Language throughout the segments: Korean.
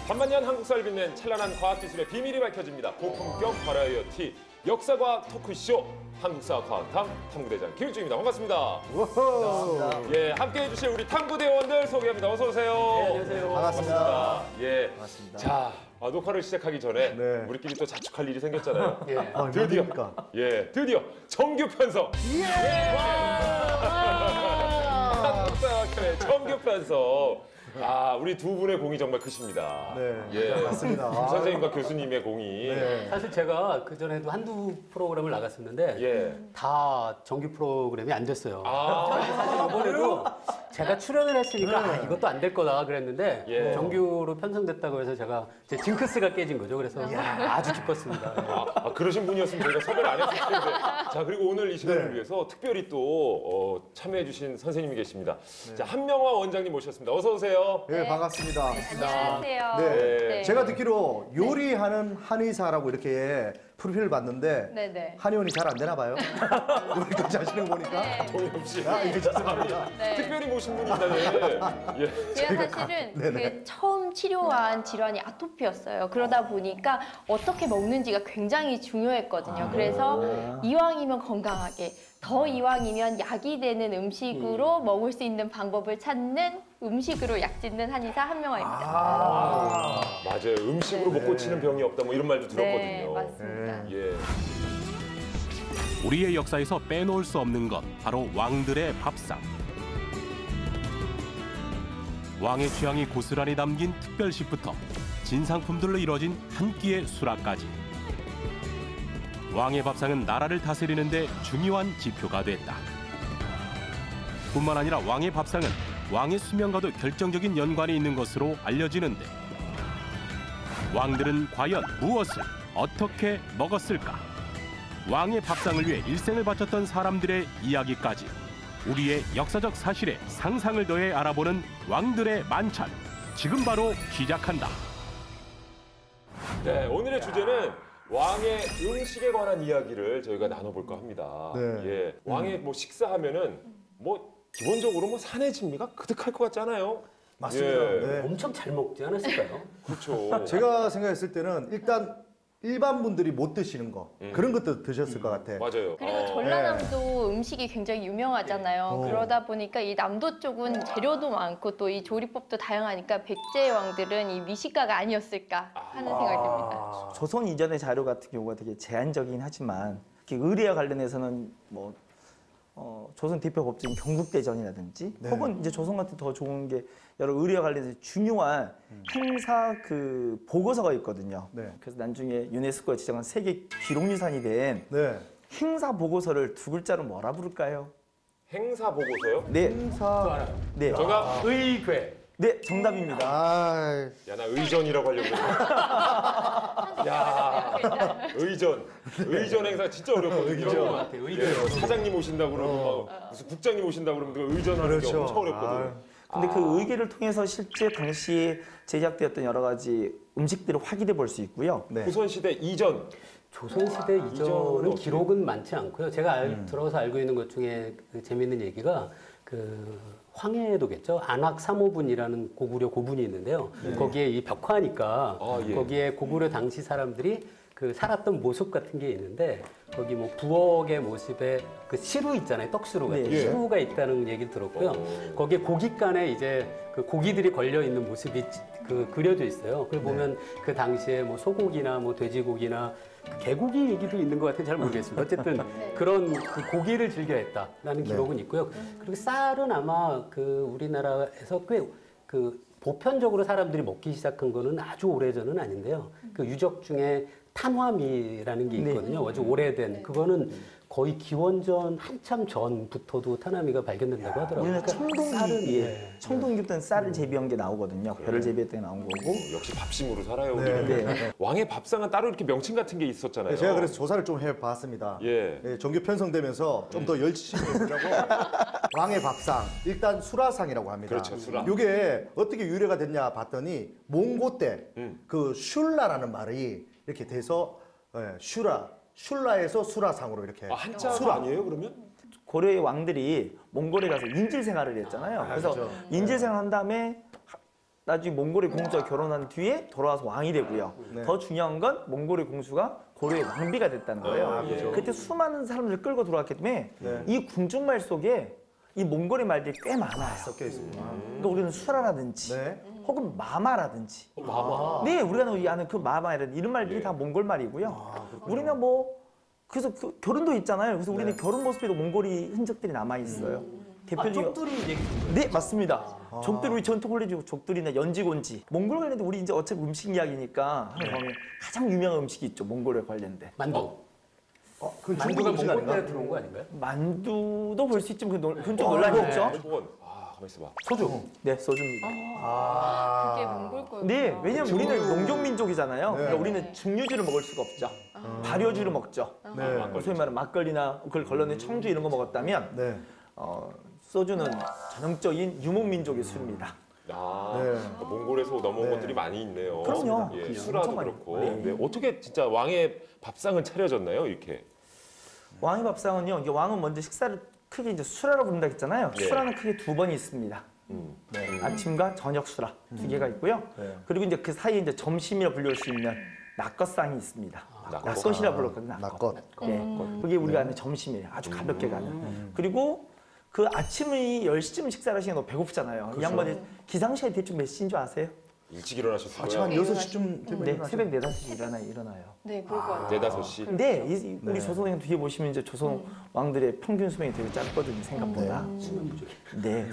반만년 한국사를 빛낸 찬란한 과학기술의 비밀이 밝혀집니다. 고품격 버라이어티 역사과학 토크쇼 한국사 과학탐 탐구대장 김일중입니다. 반갑습니다. 반갑습니다. 예, 함께해 주실 우리 탐구대원들 소개합니다. 어서 오세요. 네, 안녕하세요. 반갑습니다. 예. 반갑습니다. 자, 녹화를 시작하기 전에 네. 우리끼리 또 자축할 일이 생겼잖아요. 예. 드디어 뭡니까? 예, 드디어 정규 편성. 한국사학회 정규 편성. 우리 두 분의 공이 정말 크십니다. 네, 예. 맞습니다. 김 선생님과 교수님의 공이. 네. 사실 제가 그전에도 한두 프로그램을 나갔었는데 예. 다 정규 프로그램이 안 됐어요. 아, 사실 이번에도 제가 출연을 했으니까 이것도 안 될 거다 그랬는데 예. 정규로 편성됐다고 해서 제가 제 징크스가 깨진 거죠. 그래서 아주 기뻤습니다. 예. 그러신 분이었으면 저희가 섭외를 안 했을 텐데. 자, 그리고 오늘 이 시간을 네. 위해서 특별히 또 참여해주신 선생님이 계십니다. 자, 한명화 원장님 모셨습니다. 어서 오세요. 네, 반갑습니다. 안녕하세요. 네. 제가 듣기로 요리하는 한의사라고 이렇게 프로필을 봤는데 네네. 한의원이 잘 안 되나 봐요. 여기까지 하시는 거 보니까. 네. 동희 없이. 이게 죄송합니다. 네. 특별히 모신 분인데. 예. 제가 사실은 그 처음 치료한 질환이 아토피였어요. 그러다 보니까 어떻게 먹는지가 굉장히 중요했거든요. 그래서 이왕이면 건강하게, 더 이왕이면 약이 되는 음식으로 먹을 수 있는 방법을 찾는 음식으로 약 짓는 한의사 한명화입니다. 맞아요. 음식으로 네. 못 고치는 병이 없다. 뭐 이런 말도 네, 들었거든요. 맞습니다. 예. 우리의 역사에서 빼놓을 수 없는 것 바로 왕들의 밥상. 왕의 취향이 고스란히 담긴 특별식부터 진상품들로 이뤄진 한 끼의 수라까지. 왕의 밥상은 나라를 다스리는 데 중요한 지표가 됐다. 뿐만 아니라 왕의 밥상은 왕의 수명과도 결정적인 연관이 있는 것으로 알려지는데 왕들은 과연 무엇을 어떻게 먹었을까? 왕의 밥상을 위해 일생을 바쳤던 사람들의 이야기까지 우리의 역사적 사실에 상상을 더해 알아보는 왕들의 만찬. 지금 바로 시작한다. 네, 오늘의 주제는 왕의 음식에 관한 이야기를 저희가 나눠볼까 합니다. 네. 예, 왕의 뭐 식사하면은 뭐 기본적으로 뭐 산해집니까? 그득할 것 같지 않아요? 맞습니다. 예. 네. 엄청 잘 먹지 않았을까요? 그렇죠. 제가 생각했을 때는 일단 일반 분들이 못 드시는 거 그런 것도 드셨을 것 같아. 맞아요. 그리고 전라남도 음식이 굉장히 유명하잖아요. 그러다 보니까 이 남도 쪽은 재료도 많고 또 이 조리법도 다양하니까 백제 왕들은 이 미식가가 아니었을까 하는 생각이 듭니다. 조선 이전의 자료 같은 경우가 되게 제한적이긴 하지만 특히 의례와 관련해서는 뭐 조선 대표 법정인 경국대전이라든지 혹은 이제 조선 같은 더 좋은 게 여러 의례와 관련해서 중요한 행사 그 보고서가 있거든요. 네. 그래서 나중에 유네스코가 지정한 세계 기록유산이 된 네. 행사 보고서를 두 글자로 뭐라 부를까요? 행사 보고서요? 네, 행사. 네, 정답. 의궤. 네, 정답입니다. 아, 야, 나 의전이라고 하려고 그랬는데. 야, 의전 행사 진짜 어렵거든요. 의전. 예, 뭐 사장님 오신다고 그러면 막 무슨 국장님 오신다고 그러면 그 의전하는 게 그렇죠. 엄청 어렵거든요. 근데 그 의궤를 통해서 실제 당시 제작되었던 여러 가지 음식들을 확인해 볼 수 있고요. 네. 조선시대 이전. 조선시대 이전은 이전은 어떻게- 기록은 많지 않고요. 제가 들어서 알고 있는 것 중에 그 재미있는 얘기가 그 황해도겠죠. 안악 삼호분이라는 고구려 고분이 있는데요. 거기에 이 벽화니까 예. 거기에 고구려 당시 사람들이 그 살았던 모습 같은 게 있는데 거기 뭐 부엌의 모습에 그 시루 있잖아요. 떡시루 같은 네. 시루가 있다는 얘기를 들었고요. 거기에 고깃간에 이제 그 고기들이 걸려 있는 모습이 그 그려져 있어요. 그걸 보면 그 당시에 뭐 소고기나 뭐 돼지고기나 그 개고기 얘기도 있는 것 같아요. 잘 모르겠습니다. 어쨌든 그런 그 고기를 즐겨 했다라는 기록은 있고요. 그리고 쌀은 아마 그 우리나라에서 꽤 그 보편적으로 사람들이 먹기 시작한 거는 아주 오래전은 아닌데요. 그 유적 중에 탄화미라는 게 있거든요. 아주 오래된 그거는 거의 기원전 한참 전부터도 탄화미가 발견된다고 하더라고요. 우리는 청동기부터는 쌀을 재배한 게 나오거든요. 벼를 재배했던 게 나온 거고. 역시 밥심으로 살아요. 네. 우리는. 네. 왕의 밥상은 따로 이렇게 명칭 같은 게 있었잖아요. 네, 제가 그래서 조사를 좀 해봤습니다. 예. 네, 정규 편성되면서 좀 더 열심히 해보려고 왕의 밥상, 일단 수라상이라고 합니다. 그렇죠, 수라. 이게 어떻게 유래가 됐냐 봤더니 몽고 때 그 슐라라는 말이 이렇게 돼서 슐라에서 수라상으로 이렇게 한자 수라. 아니에요, 그러면? 고려의 왕들이 몽골에 가서 인질 생활을 했잖아요. 그래서 그렇죠. 인질 생활 한 다음에 나중에 몽골의 공주와 결혼한 뒤에 돌아와서 왕이 되고요. 네. 더 중요한 건 몽골의 공주가 고려의 왕비가 됐다는 거예요. 아, 그렇죠. 그때 수많은 사람들을 끌고 들어왔기 때문에 네. 이 궁중말 속에 이 몽골의 말들이 꽤 많아요. 섞여 있습니다. 그러니까 우리는 수라라든지 네. 혹은 마마라든지 마마. 네, 우리가 아는 그 마마라든지 이런 말들이 다 몽골 말이고요. 우리는 뭐 그래서 그 결혼도 있잖아요. 그래서 우리는 결혼 모습에도 몽골이 흔적들이 남아 있어요. 대표적인 네, 맞습니다. 족들 우리 전통 홀리지 족들이나 연지곤지 몽골 관련된 우리 이제 어차피 음식 이야기니까 하나 보면 가장 유명한 음식이 있죠. 몽골에 관련된 만두. 그건 만두가 중국 음식 몽골 때 아닌가? 들어온 거 아닌가요? 만두도 볼 수 있지만 그건 좀 논란이 있죠. 일본. 아, 가만 있어봐. 소주. 네, 소주입니다. 그게 몽골 거예요. 네, 왜냐면 우리는 농경 민족이잖아요. 네. 그러니까 우리는 증류주를 먹을 수가 없죠. 발효주를 먹죠. 네. 소위 말하는 막걸리나 그걸 걸러낸 청주 이런 거 먹었다면 네. 소주는 전형적인 유목민족의 술입니다. 아, 네. 그러니까 몽골에서 넘어온 네. 것들이 많이 있네요. 그럼요. 예, 그럼요. 수라도 엄청 많이 그렇고. 있고. 네. 어떻게 진짜 왕의 밥상은 차려졌나요? 이렇게. 왕의 밥상은요. 이게 왕은 먼저 식사를 크게 이제 수라로 부른다 했잖아요. 네. 수라는 크게 두 번이 있습니다. 네, 아침과 저녁 수라 두 개가 있고요. 네. 그리고 이제 그 사이에 이제 점심이라 불릴 수 있는 낙것상이 있습니다. 낙것. 낙것이라 불렀거든요. 낙것. 네, 그게 우리가 하는 점심이에요. 아주 가볍게 가는. 그리고 그 아침이 10시쯤 식사를 하시면 너무 배고프잖아요. 이 양반이 기상시간이 대충 몇 시인 줄 아세요? 일찍 일어나셨을 아침 한 거예요. 6시쯤 되면 네, 일어나죠. 새벽 4, 5시 일어나요. 네, 그럴 것 같아요. 4, 5시. 근데 우리 네. 조선의 뒤에 보시면 이제 조선 왕들의 평균 수명이 되게 짧거든요, 생각보다. 수면 부족. 네.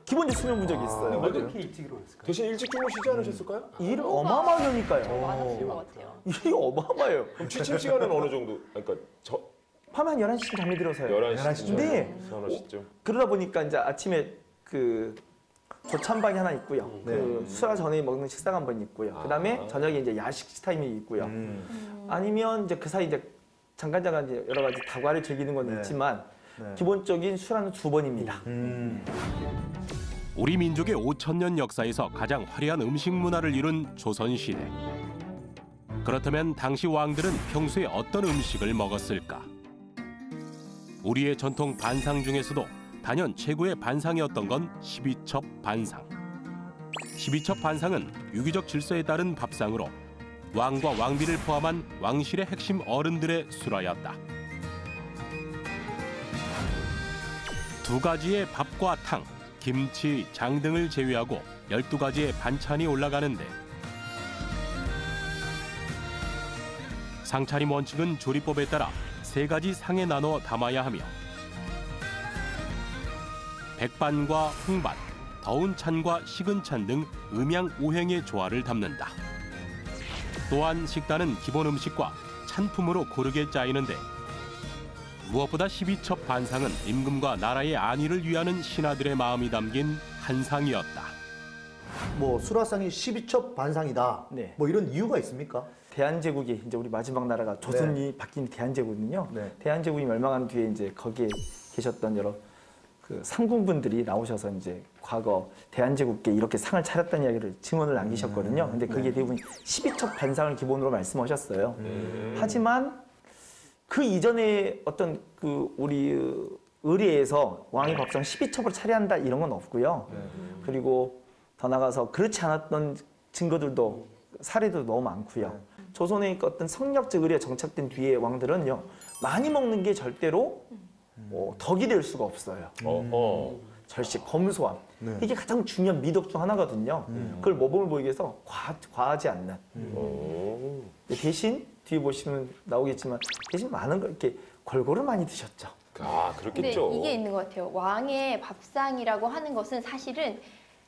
기본적인 수면 부족이 있어요. 왜 그렇게 일찍 일어났을까요? 대신 일찍 주무시지 않으셨을까요? 일을 어마어마하니까요. 많았을 것 같아요. 일이 어마어마해요. 그럼 취침 시간은 어느 정도? 그러니까 저 밤 한 11시쯤 잠이 들어서요. 11시쯤. 네. 서너 시쯤. 그러다 보니까 이제 아침에 그 조찬방이 하나 있고요. 그 수라 전에 먹는 식사가 한 번 있고요. 그다음에 저녁에 이제 야식 타임이 있고요. 아니면 이제 그 사이 이제 잠깐 이제 여러 가지 다과를 즐기는 건 네. 있지만 네. 기본적인 수라는 두 번입니다. 우리 민족의 5,000년 역사에서 가장 화려한 음식 문화를 이룬 조선시대. 그렇다면 당시 왕들은 평소에 어떤 음식을 먹었을까? 우리의 전통 반상 중에서도 단연 최고의 반상이었던 건 12첩 반상. 12첩 반상은 유기적 질서에 따른 밥상으로 왕과 왕비를 포함한 왕실의 핵심 어른들의 수라였다. 두 가지의 밥과 탕, 김치, 장 등을 제외하고 12가지의 반찬이 올라가는데 상차림 원칙은 조리법에 따라 3가지 상에 나눠 담아야 하며 백반과 홍반, 더운 찬과 식은 찬 등 음양오행의 조화를 담는다. 또한 식단은 기본 음식과 찬품으로 고르게 짜이는데 무엇보다 12첩 반상은 임금과 나라의 안위를 위하는 신하들의 마음이 담긴 한 상이었다. 뭐 수라상이 12첩 반상이다. 네. 뭐 이런 이유가 있습니까? 대한제국이 이제 우리 마지막 나라가 조선이 바뀐 대한제국이거든요. 네. 대한제국이 멸망한 뒤에 이제 거기에 계셨던 여러 그 상궁분들이 나오셔서 이제 과거 대한제국께 이렇게 상을 차렸다는 이야기를 증언을 남기셨거든요. 근데 그게 대부분 12첩 반상을 기본으로 말씀하셨어요. 하지만 그 이전에 어떤 그 우리 의례에서 왕의 밥상 12첩을 차려한다 이런 건 없고요. 그리고 더 나가서 그렇지 않았던 증거들도 사례도 너무 많고요. 조선의 어떤 성역적 의례에 정착된 뒤에 왕들은요 많이 먹는 게 절대로 덕이 될 수가 없어요. 절식, 검소함. 네. 이게 가장 중요한 미덕 중 하나거든요. 그걸 모범을 보이기 위해서 과하지 않는. 대신 뒤에 보시면 나오겠지만 대신 많은 걸 이렇게 골고루 많이 드셨죠. 아, 근데 그렇겠죠. 이게 있는 것 같아요. 왕의 밥상이라고 하는 것은 사실은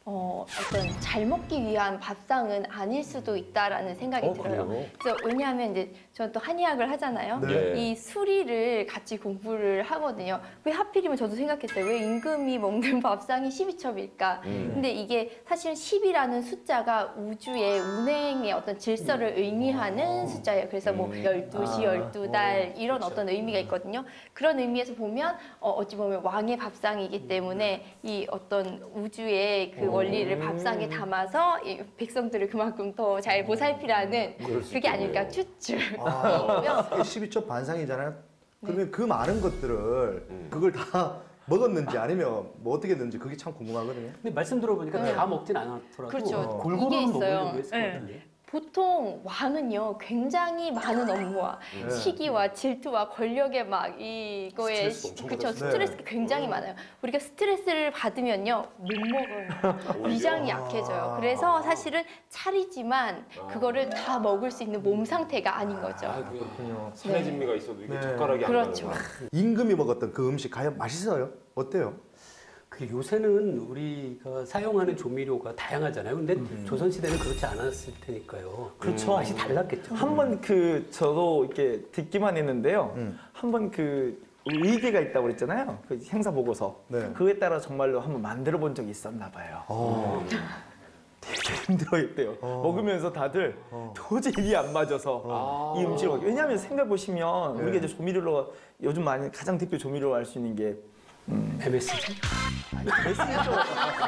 어떤 잘 먹기 위한 밥상은 아닐 수도 있다라는 생각이 들어요. 그래요? 그래서 왜냐하면 이제 저는 또 한의학을 하잖아요. 네. 이 수리를 같이 공부를 하거든요. 왜 하필이면 저도 생각했어요. 왜 임금이 먹는 밥상이 12첩일까? 근데 이게 사실 10이라는 숫자가 우주의 운행의 어떤 질서를 의미하는 숫자예요. 그래서 뭐 12시, 12달 이런 어떤 의미가 있거든요. 그런 의미에서 보면 어찌 보면 왕의 밥상이기 때문에 이 어떤 우주의 그 원리를 밥상에 담아서 이 백성들을 그만큼 더 잘 보살피라는 그게 아닐까 추측. 아, 12첩 반상이잖아요. 그러면 그 많은 것들을 그걸 다 먹었는지 아니면 뭐 어떻게 했는지 그게 참 궁금하거든요. 근데 말씀 들어보니까 네. 다 먹진 않았더라도 그렇죠. 골고루 이게 있어요. 먹으려고 했을 것 네. 같은데. 보통 왕은요 굉장히 많은 업무와 시기와 질투와 권력의 막 이거에 스트레스 엄청 그쵸 받았어요. 스트레스가 굉장히 많아요. 우리가 스트레스를 받으면요 못 먹어요. 위장이 약해져요. 그래서 사실은 차리지만 그거를 다 먹을 수 있는 몸 상태가 아닌 거죠. 아이고야. 산의 진미가 있어도 이게 네. 젓가락이 그렇죠. 안 가는 거야. 임금이 먹었던 그 음식 과연 맛있어요? 어때요? 그 요새는 우리가 사용하는 조미료가 다양하잖아요. 근데 조선시대는 그렇지 않았을 테니까요. 그렇죠. 맛이 달랐겠죠. 한 번 저도 이렇게 듣기만 했는데요. 한 번 의계가 있다고 그랬잖아요. 그 행사 보고서. 네. 그거에 따라 정말로 한번 만들어 본 적이 있었나 봐요. 되게 힘들어했대요. 먹으면서 다들 도저히 입이 안 맞아서 이 음식을 먹기. 왜냐하면 생각해 보시면 우리가 이제 조미료로 요즘 많이 가장 대표 조미료로 알 수 있는 게 MSG? 메시죠.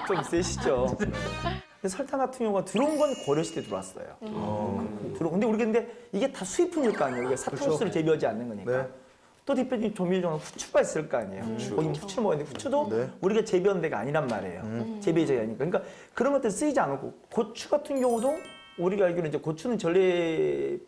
좀 세시죠. 근데 설탕 같은 경우가 들어온 건 고려시대 들어왔어요. 근데 우리 근데 이게 다 수입품일 거 아니에요. 우리가 사탕수수를 재배하지 않는 거니까. 네. 또 대표적인 조미료 중에 후추가 있을 거 아니에요. 거기 후추를 먹었는데 후추도 네. 우리가 재배한 데가 아니란 말이에요. 재배제가 아니니까. 그러니까 그런 것들 쓰이지 않고 고추 같은 경우도 우리가 알기로는 이제 고추는 전래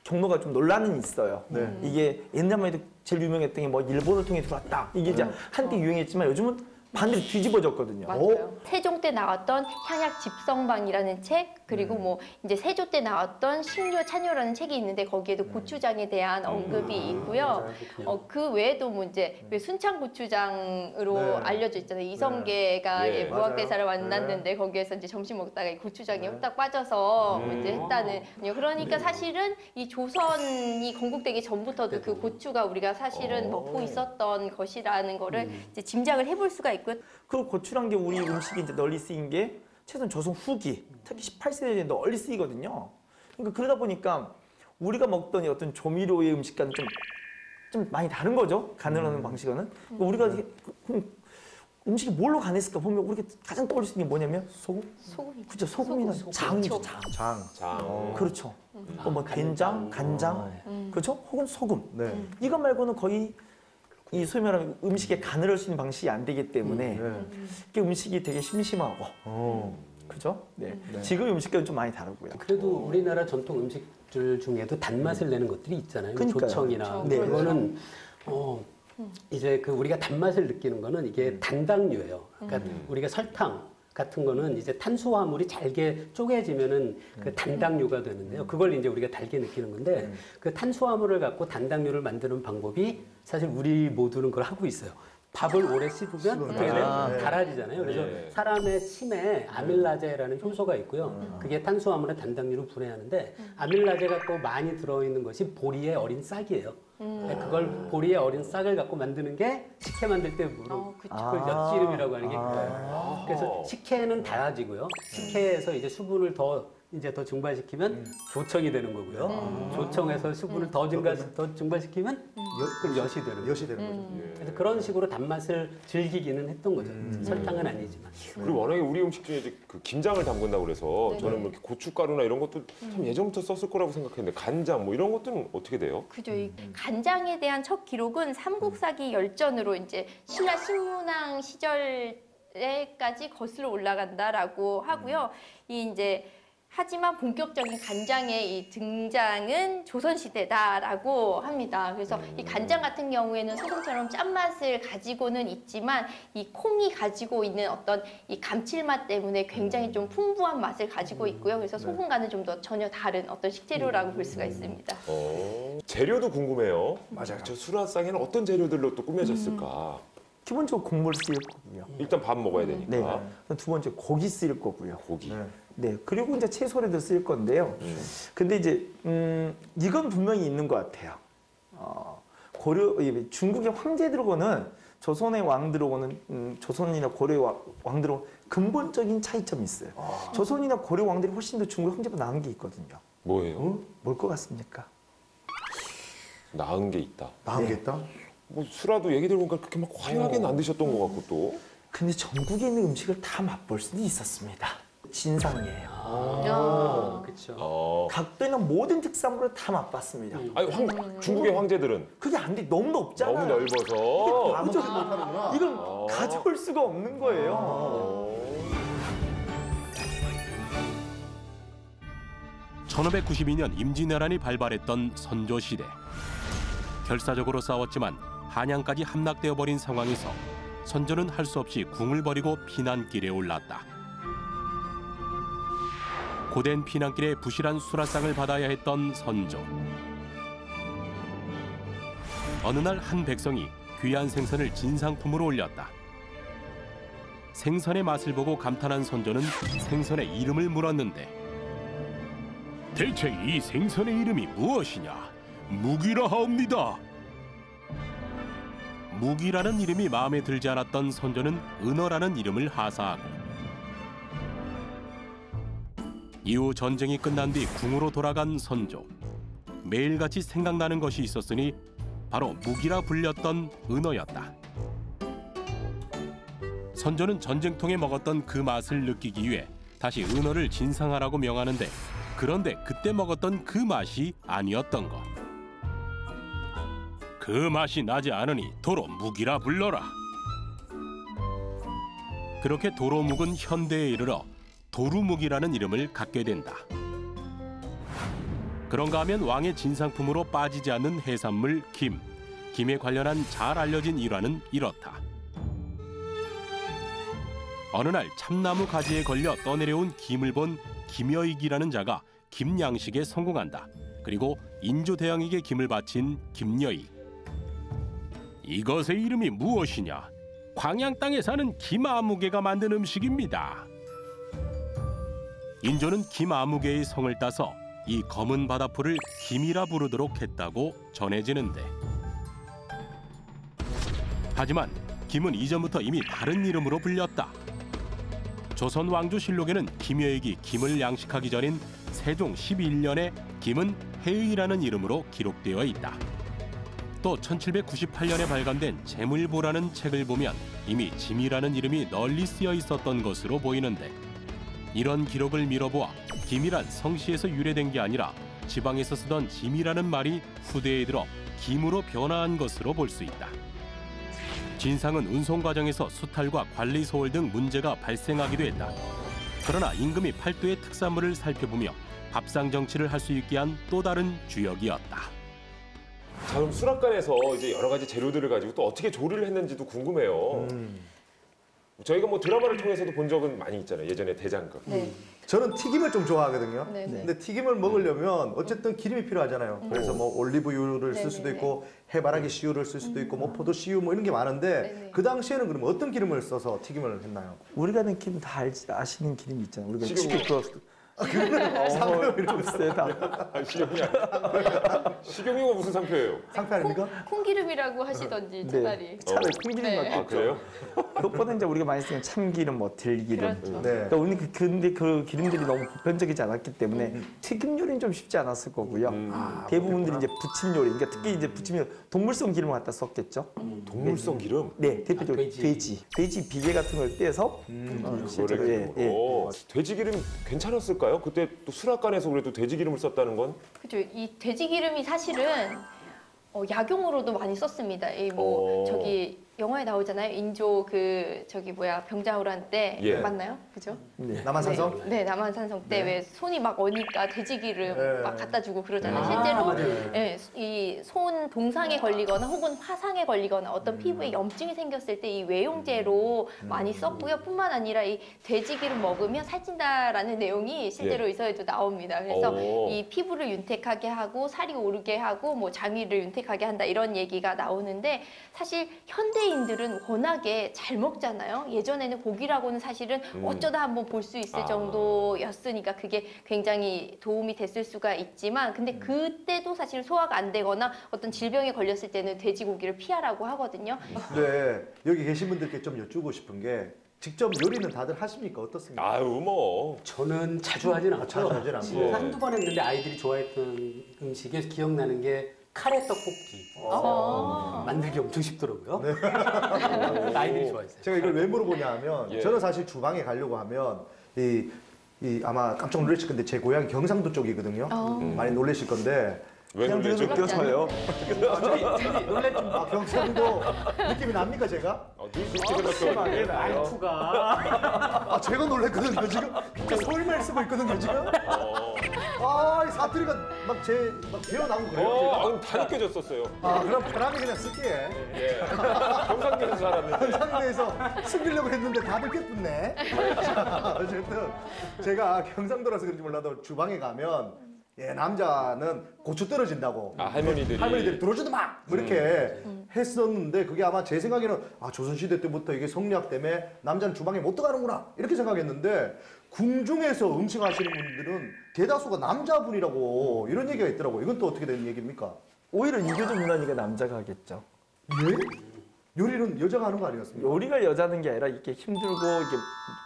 경로가 좀 논란은 있어요. 네. 이게 옛날만 해도 제일 유명했던 게 뭐 일본을 통해 들어왔다. 이게 이제 한때 유행했지만 요즘은 반대로 뒤집어졌거든요. 맞아요. 세종 때 나왔던 향약 집성방이라는 책 그리고 뭐 이제 세조 때 나왔던 식료 찬요라는 책이 있는데 거기에도 고추장에 대한 언급이 있고요. 그 외에도 뭐 이제 왜 순창 고추장으로 네. 알려져 있잖아요. 이성계가 네. 예, 무학대사를 맞아요. 만났는데 거기에서 이제 점심 먹다가 이 고추장이 후딱 빠져서 뭐 이제 했다는. 그러니까 사실은 이 조선이 건국되기 전부터도 그 고추가 우리가 사실은 먹고 있었던 것이라는 거를 이제 짐작을 해볼 수가 있고요. 그 고추란 게 우리 음식이 이제 널리 쓰인 게 최소한 조선 후기, 특히 18세기에 널리 쓰이거든요. 그러니까 그러다 보니까 우리가 먹던 이 어떤 조미료의 음식과는 좀 많이 다른 거죠. 간을 하는 방식은. 그러니까 우리가 이게 음식이 뭘로 간했을까 보면 우리가 가장 떠올릴 수 있는 게 뭐냐면 소금? 소금이죠. 그죠, 소금이나 장이죠, 장. 장. 장. 그렇죠. 또 뭐 된장, 간장, 그렇죠? 혹은 소금. 네. 이거 말고는 거의 이 소위 말하는 음식에 간을 할 수 있는 방식이 안 되기 때문에 이게 음식이 되게 심심하고 그죠? 네. 지금 음식과는 좀 많이 다르고요. 그래도 우리나라 전통 음식들 중에도 단맛을 내는 것들이 있잖아요. 그러니까요. 조청이나. 그렇죠. 근데 네. 그거는 이제 그 우리가 단맛을 느끼는 거는 이게 단당류예요. 그러니까 우리가 설탕 같은 거는 이제 탄수화물이 잘게 쪼개지면은 그 단당류가 되는데요. 그걸 이제 우리가 달게 느끼는 건데 그 탄수화물을 갖고 단당류를 만드는 방법이 사실 우리 모두는 그걸 하고 있어요. 밥을 오래 씹으면 어떻게 돼요? 네. 달아지잖아요. 그래서 네. 사람의 침에 아밀라제라는 효소가 있고요. 그게 탄수화물의 단당류를 분해하는데 아밀라제가 또 많이 들어있는 것이 보리의 어린 싹이에요. 그걸 보리의 어린 싹을 갖고 만드는 게 식혜 만들 때 그쵸. 그걸 엿기름이라고 하는 게 그거예요. 그래서 식혜는 달아지고요. 식혜에서 이제 수분을 더 증발시키면 조청이 되는 거고요. 조청에서 수분을 더 증발시키면 그럼 엿이 되는 거예요. 엿이 되는 거죠. 그래서 그런 식으로 단맛을 즐기기는 했던 거죠. 설탕은 아니지만. 그리고 워낙에 우리 음식 중에 이제 그 김장을 담근다고 그래서 저는 뭐 이렇게 고춧가루나 이런 것도 참 예전부터 썼을 거라고 생각했는데 간장 뭐 이런 것들은 어떻게 돼요? 그죠. 이 간장에 대한 첫 기록은 삼국사기 열전으로 이제 신라 신문왕 시절에까지 거슬러 올라간다라고 하고요. 이 이제 하지만 본격적인 간장의 이 등장은 조선시대다라고 합니다. 그래서 이 간장 같은 경우에는 소금처럼 짠맛을 가지고는 있지만 이 콩이 가지고 있는 어떤 이 감칠맛 때문에 굉장히 좀 풍부한 맛을 가지고 있고요. 그래서 소금과는 좀 더 전혀 다른 어떤 식재료라고 볼 수가 있습니다. 재료도 궁금해요. 맞아요. 저 수라상에는 어떤 재료들로 또 꾸며졌을까? 기본적으로 국물 쓰일 거고요. 일단 밥 먹어야 되니까. 네. 두 번째 고기 쓰일 거고요. 고기. 네. 네. 그리고 이제 채소라도 쓰일 건데요. 근데 이제 이건 분명히 있는 것 같아요. 중국의 황제들하고는 조선의 왕들하고는 조선이나 고려의 왕들하고 근본적인 차이점이 있어요. 조선이나 고려 왕들이 훨씬 더 중국 황제보다 나은 게 있거든요. 뭐예요? 뭘 것 같습니까? 나은 게 있다. 나은 게 있다? 뭐 수라도 얘기 들어보니까 그렇게 막 화려하게는 안 드셨던 것 같고 또. 근데 전국에 있는 음식을 다 맛볼 수도 있었습니다. 진상이에요. 그렇죠. 각도는 모든 특산물을 다 맛봤습니다. 아니 중국의 황제들은 그게 안 돼. 너무 넓잖아요. 너무 넓어서 아무것도 못하는구나. 이건 가져올 수가 없는 거예요. 1592년 임진왜란이 발발했던 선조시대. 결사적으로 싸웠지만 한양까지 함락되어 버린 상황에서 선조는 할 수 없이 궁을 버리고 피난길에 올랐다. 고된 피난길에 부실한 수라상을 받아야 했던 선조. 어느 날 한 백성이 귀한 생선을 진상품으로 올렸다. 생선의 맛을 보고 감탄한 선조는 생선의 이름을 물었는데 대체 이 생선의 이름이 무엇이냐? 무기라 하옵니다. 무기라는 이름이 마음에 들지 않았던 선조는 은어라는 이름을 하사하고 이후 전쟁이 끝난 뒤 궁으로 돌아간 선조. 매일같이 생각나는 것이 있었으니 바로 무기라 불렸던 은어였다. 선조는 전쟁통에 먹었던 그 맛을 느끼기 위해 다시 은어를 진상하라고 명하는데 그런데 그때 먹었던 그 맛이 아니었던 것. 그 맛이 나지 않으니 도로 묵이라 불러라. 그렇게 도로묵은 현대에 이르러 도루묵이라는 이름을 갖게 된다. 그런가 하면 왕의 진상품으로 빠지지 않는 해산물 김. 김에 관련한 잘 알려진 일화는 이렇다. 어느 날 참나무 가지에 걸려 떠내려온 김을 본 김여익이라는 자가 김양식에 성공한다. 그리고 인조대왕에게 김을 바친 김여익. 이것의 이름이 무엇이냐? 광양 땅에 사는 김아무개가 만든 음식입니다. 인조는 김아무개의 성을 따서 이 검은 바다풀을 김이라 부르도록 했다고 전해지는데 하지만 김은 이전부터 이미 다른 이름으로 불렸다. 조선 왕조실록에는 김여익이 김을 양식하기 전인 세종 11년에 김은 해의라는 이름으로 기록되어 있다. 또 1798년에 발간된 재물보라는 책을 보면 이미 짐이라는 이름이 널리 쓰여 있었던 것으로 보이는데 이런 기록을 미뤄보아 김이란 성씨에서 유래된 게 아니라 지방에서 쓰던 짐이라는 말이 후대에 들어 김으로 변화한 것으로 볼 수 있다. 진상은 운송 과정에서 수탈과 관리 소홀 등 문제가 발생하기도 했다. 그러나 임금이 팔도의 특산물을 살펴보며 밥상 정치를 할 수 있게 한 또 다른 주역이었다. 자, 그럼 수락관에서 이제 여러 가지 재료들을 가지고 또 어떻게 조리를 했는지도 궁금해요. 저희가 뭐 드라마를 통해서도 본 적은 많이 있잖아요. 예전에 대장금. 네. 저는 튀김을 좀 좋아하거든요. 네, 네. 근데 튀김을 먹으려면 어쨌든 기름이 필요하잖아요. 그래서 뭐 올리브유를 쓸 네, 수도 네, 있고 해바라기 씨유를 쓸 수도 있고 뭐 포도씨유 뭐 이런 게 많은데 네, 네. 그 당시에는 그러면 어떤 기름을 써서 튀김을 했나요? 우리가 아는 기름 다 아시는 기름이 있잖아요. 우리가 식용유. 상표 이런 거 쎄다. 아, 식용유 아니야. 식용유가 무슨 상표예요? 상표 아닙니까? 콩기름이라고 하시던지 차라리. 차라리 콩기름 네. 같겠죠. 아, 그래요? 그것보다 이제 우리가 많이 쓰는 참기름, 뭐 들기름. 그렇죠. 네. 그러니까 우리 근데 그 기름들이 너무 보편적이지 않았기 때문에 튀김 요리는 좀 쉽지 않았을 거고요. 대부분들이 이제 부침 요리, 그러니까 특히 이제 부침 요리 동물성 기름을 갖다 썼겠죠. 동물성 기름? 네, 대표적으로 돼지. 돼지 비계 같은 걸 떼서 실제로 그거를 기름으로. 돼지 기름 괜찮았을까요? 그때 또 수락관에서 그래도 돼지 기름을 썼다는 건? 그죠. 이 돼지 기름이 사실은 약용으로도 많이 썼습니다. 이 뭐 저기 영화에 나오잖아요. 인조 그 저기 뭐야 병자호란 때 예. 맞나요? 그죠? 네. 남한산성? 네, 남한산성 때 왜 손이 막 어니까 돼지기름 네. 막 갖다 주고 그러잖아요. 실제로 맞아요. 예, 이 손 동상에 걸리거나 혹은 화상에 걸리거나 어떤 피부에 염증이 생겼을 때 이 외용제로 많이 썼고요. 뿐만 아니라 이 돼지기름 먹으면 살찐다라는 내용이 실제로 의서에도 나옵니다. 그래서 오. 이 피부를 윤택하게 하고 살이 오르게 하고 뭐 장위를 윤택하게 한다 이런 얘기가 나오는데 사실 현대인들은 워낙에 잘 먹잖아요. 예전에는 고기라고는 사실은 어쩌다 한번 볼 수 있을 정도였으니까 그게 굉장히 도움이 됐을 수가 있지만 근데 그때도 사실 소화가 안 되거나 어떤 질병에 걸렸을 때는 돼지고기를 피하라고 하거든요. 네. 여기 계신 분들께 좀 여쭈고 싶은 게 직접 요리는 다들 하십니까? 어떻습니까? 아유 뭐. 저는 자주 하진 않고 자주 하진 않고. 지금 한두 번 했는데 아이들이 좋아했던 음식에 기억나는 게 카레 떡볶이. 만들기 엄청 쉽더라고요. 아이들이 좋아했어요. 제가 이걸 왜 물어보냐 하면 예. 저는 사실 주방에 가려고 하면 이 아마 깜짝 놀라실 건데 제 고향이 경상도 쪽이거든요. 많이 놀라실 건데 왜 그냥 놀래죠? 들으면 웃겨서요. 경상도 느낌이 납니까 제가? 늘 그렇게 생각도 말투가 제가 놀랬거든요 지금. 서울말 쓰고 있거든요 지금. 이 사투리가 막 배어나고 그래요. 제가. 다 느껴졌었어요. 그럼 편하게 그냥 쓸게. 예. 경상도에서 살았는데. 경상도에서 숨기려고 했는데 다들 껴붙네. 자, 어쨌든 제가 경상도라서 그런지 몰라도 주방에 가면 남자는 고추 떨어진다고 할머니들이 들어오지도 마! 뭐 이렇게 했었는데 그게 아마 제 생각에는 조선시대 때부터 이게 성리학 때문에 남자는 주방에 못 들어가는구나 이렇게 생각했는데 궁중에서 음식 하시는 분들은 대다수가 남자분이라고 이런 얘기가 있더라고요. 이건 또 어떻게 되는 얘기입니까? 오히려 이교적 문화니까 남자가 하겠죠. 예? 요리는 여자가 하는 거 아니었습니까? 요리가 여자는 게 아니라 이렇게 힘들고 이렇게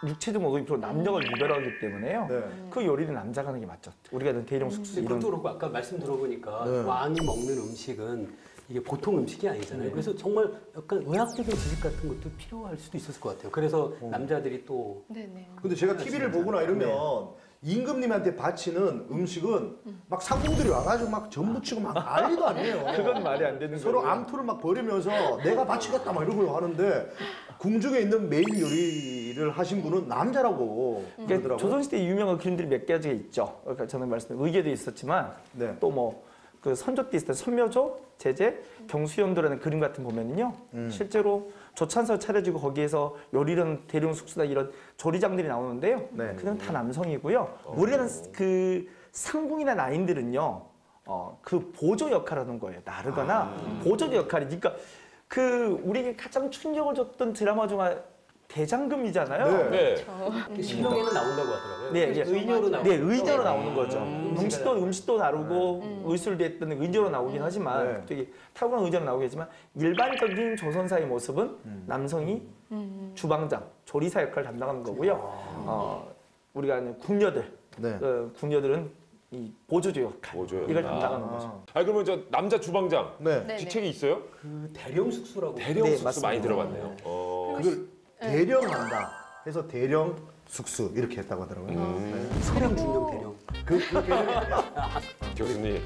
육체적 노동이 필요 남녀가 유별하기 때문에요. 네. 그 요리는 남자가 하는 게 맞죠. 우리가 대령 숙수 이런 그것도 그렇고 아까 말씀 들어보니까 네. 왕이 먹는 음식은 이게 보통 음식이 아니잖아요. 그래서 정말 약간 의학적인 지식 같은 것도 필요할 수도 있었을 것 같아요. 그래서 남자들이 또 네네. 근데 제가 TV를 보거나 이러면 임금님한테 바치는 음식은 막 상공들이 와가지고 막 전부치고 막 난리도 아니에요. 그건 말이 안 되는 서로 거고요. 암투를 막 벌이면서 내가 바치겠다 막 이러고 하는데 궁중에 있는 메인 요리를 하신 분은 남자라고 그러니까 그러더라고요. 조선시대 유명한 그림들이 몇 가지가 있죠. 그러니까 저는 말씀드린 의계도 있었지만 네. 또 뭐 그 선조 때 있었던 선묘조, 제제, 경수연도라는 그림 같은 거 보면은요. 실제로 조찬서 차려지고 거기에서 요리는 대령 숙수다 이런 조리장들이 나오는데요. 네. 그냥 다 남성이고요. 우리는 그 상궁이나 나인들은요. 그 보조 역할을 하는 거예요. 나르거나 보조 역할이. 그러니까 그 우리에게 가장 충격을 줬던 드라마 중 하나 대장금이잖아요. 네. 실록에는 나온다고 하더라고요. 네, 의녀로 나오고. 네, 의저로 나오는 거죠. 음식도 다르고 의술도 했던 의저로 나오긴 하지만 네. 되게 탁월한 의저로 나오겠지만 일반적인 조선사의 모습은 남성이 주방장, 조리사 역할을 담당하는 거고요. 우리가 아는 궁녀들, 네. 궁녀들은 이 보조조 역할 보조 이걸 역할. 담당하는 거죠. 그러면 저 남자 주방장 네. 네네. 직책이 있어요? 그 대령 숙수라고. 대령 네, 숙수 맞습니다. 많이 들어봤네요. 그걸 대령한다 해서 대령 숙수 이렇게 했다고 하더라고요. 소령, 중령, 대령. 그 개념이 교수님.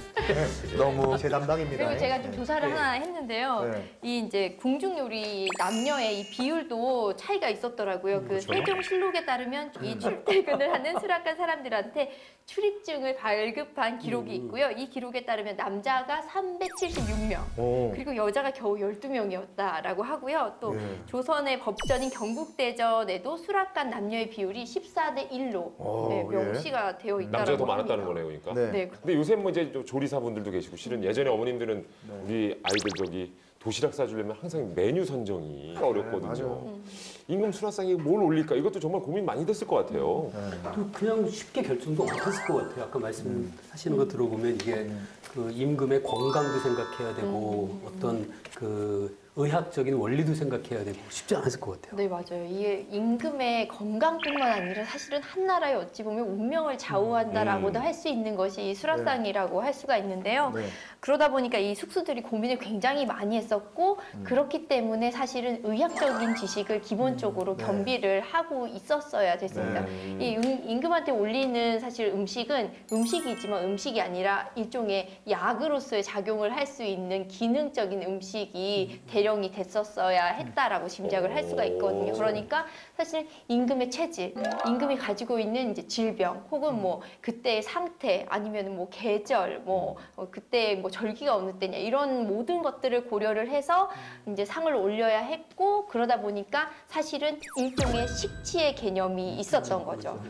너무 제 담당입니다. 그리고 제가 좀 네. 조사를 하나 했는데요. 네. 이 이제 궁중 요리 남녀의 이 비율도 차이가 있었더라고요. 그 세종실록에 따르면 이 출퇴근을 하는 수락관 사람들한테 출입증을 발급한 기록이 있고요. 이 기록에 따르면 남자가 376명, 오. 그리고 여자가 겨우 12명이었다라고 하고요. 또 네. 조선의 법전인 경국대전에도 수락관 남녀의 비율이 14대 1로 오, 명시가 되어 있다고 남자가 더 많았다는 거네요, 그러니까. 네. 네. 근데 요새 뭐 이제 좀 조리사분들도 계시고 실은 예전에 어머님들은 우리 아이들 저기 도시락 싸주려면 항상 메뉴 선정이 어렵거든요. 맞아요. 임금 수라상에 뭘 올릴까 이것도 정말 고민 많이 됐을 것 같아요. 또 그냥 쉽게 결정도 못했을 것 같아요. 아까 말씀하시는 거 들어보면 이게 그 임금의 건강도 생각해야 되고 어떤 그 의학적인 원리도 생각해야 되고 쉽지 않았을 것 같아요. 네, 맞아요. 이게 임금의 건강뿐만 아니라 사실은 한 나라의 어찌 보면 운명을 좌우한다라고도 할 수 있는 것이 이 수라상이라고 할 수가 있는데요. 네. 그러다 보니까 이 숙수들이 고민을 굉장히 많이 했었고 그렇기 때문에 사실은 의학적인 지식을 기본적으로 네. 겸비를 하고 있었어야 됐습니다. 이 임금한테 올리는 사실 음식은 음식이지만 음식이 아니라 일종의 약으로서의 작용을 할 수 있는 기능적인 음식이 대령이 됐었어야 했다라고 짐작을 할 수가 있거든요. 그러니까 사실 임금의 체질, 임금이 가지고 있는 이제 질병, 혹은 뭐 그때의 상태, 아니면 뭐 계절, 뭐 그때 뭐 절기가 어느 때냐 이런 모든 것들을 고려를 해서 이제 상을 올려야 했고 그러다 보니까 사실은 일종의 식치의 개념이 있었던 거죠.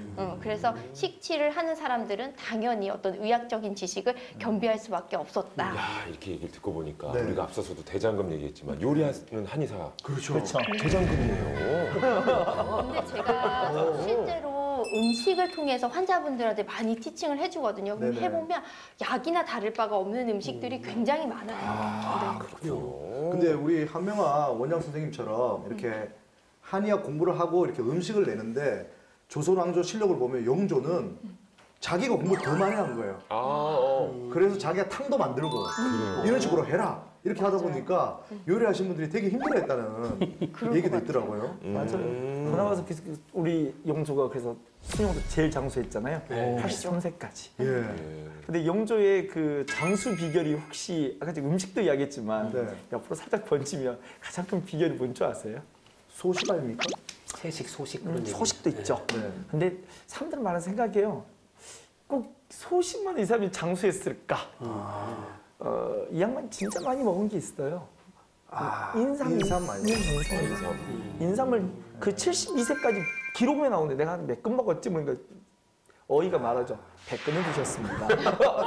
그래서 식치를 하는 사람들은 당연히 어떤 의학적인 지식을 겸비할 수밖에 없었다. 야 이렇게 얘기를 듣고 보니까 네. 우리가 앞서서도 대장금 얘기했지만 요리하는 한의사 그렇죠. 대장금이에요. 근데 제가 실제로 음식을 통해서 환자분들한테 많이 티칭을 해주거든요. 그럼 네네. 해보면 약이나 다를 바가 없는 음식들이 굉장히 많아요. 네. 그렇군요. 근데 우리 한명화 원장 선생님처럼 이렇게 한의학 공부를 하고 이렇게 음식을 내는데 조선 왕조 실력을 보면 영조는 자기가 공부 더 많이 한 거예요. 그래서 자기가 탕도 만들고 이런 식으로 해라. 이렇게 하다 보니까 요리하신 분들이 되게 힘들어했다는 얘기도 있더라고요. 맞아요. 그나마서 우리 영조가 그래서 순영도 제일 장수했잖아요. 네. 83세까지. 예. 근데 영조의 그 장수 비결이 혹시 아까 지금 음식도 이야기했지만 네. 옆으로 살짝 번지면 가장 큰 비결이 뭔지 아세요? 소식 아닙니까? 채식, 소식 그런 얘기. 소식도 있죠. 네. 근데 사람들은 많은 생각이에요. 꼭 소식만 이 사람이 장수했을까? 이 양반 진짜 많이 먹은 게 있어요. 인삼 많이 인삼을 그 72세까지 기록에 나오는데 내가 한 몇 근 먹었지? 뭐 그러니까 어이가 말하죠. 100근을 드셨습니다.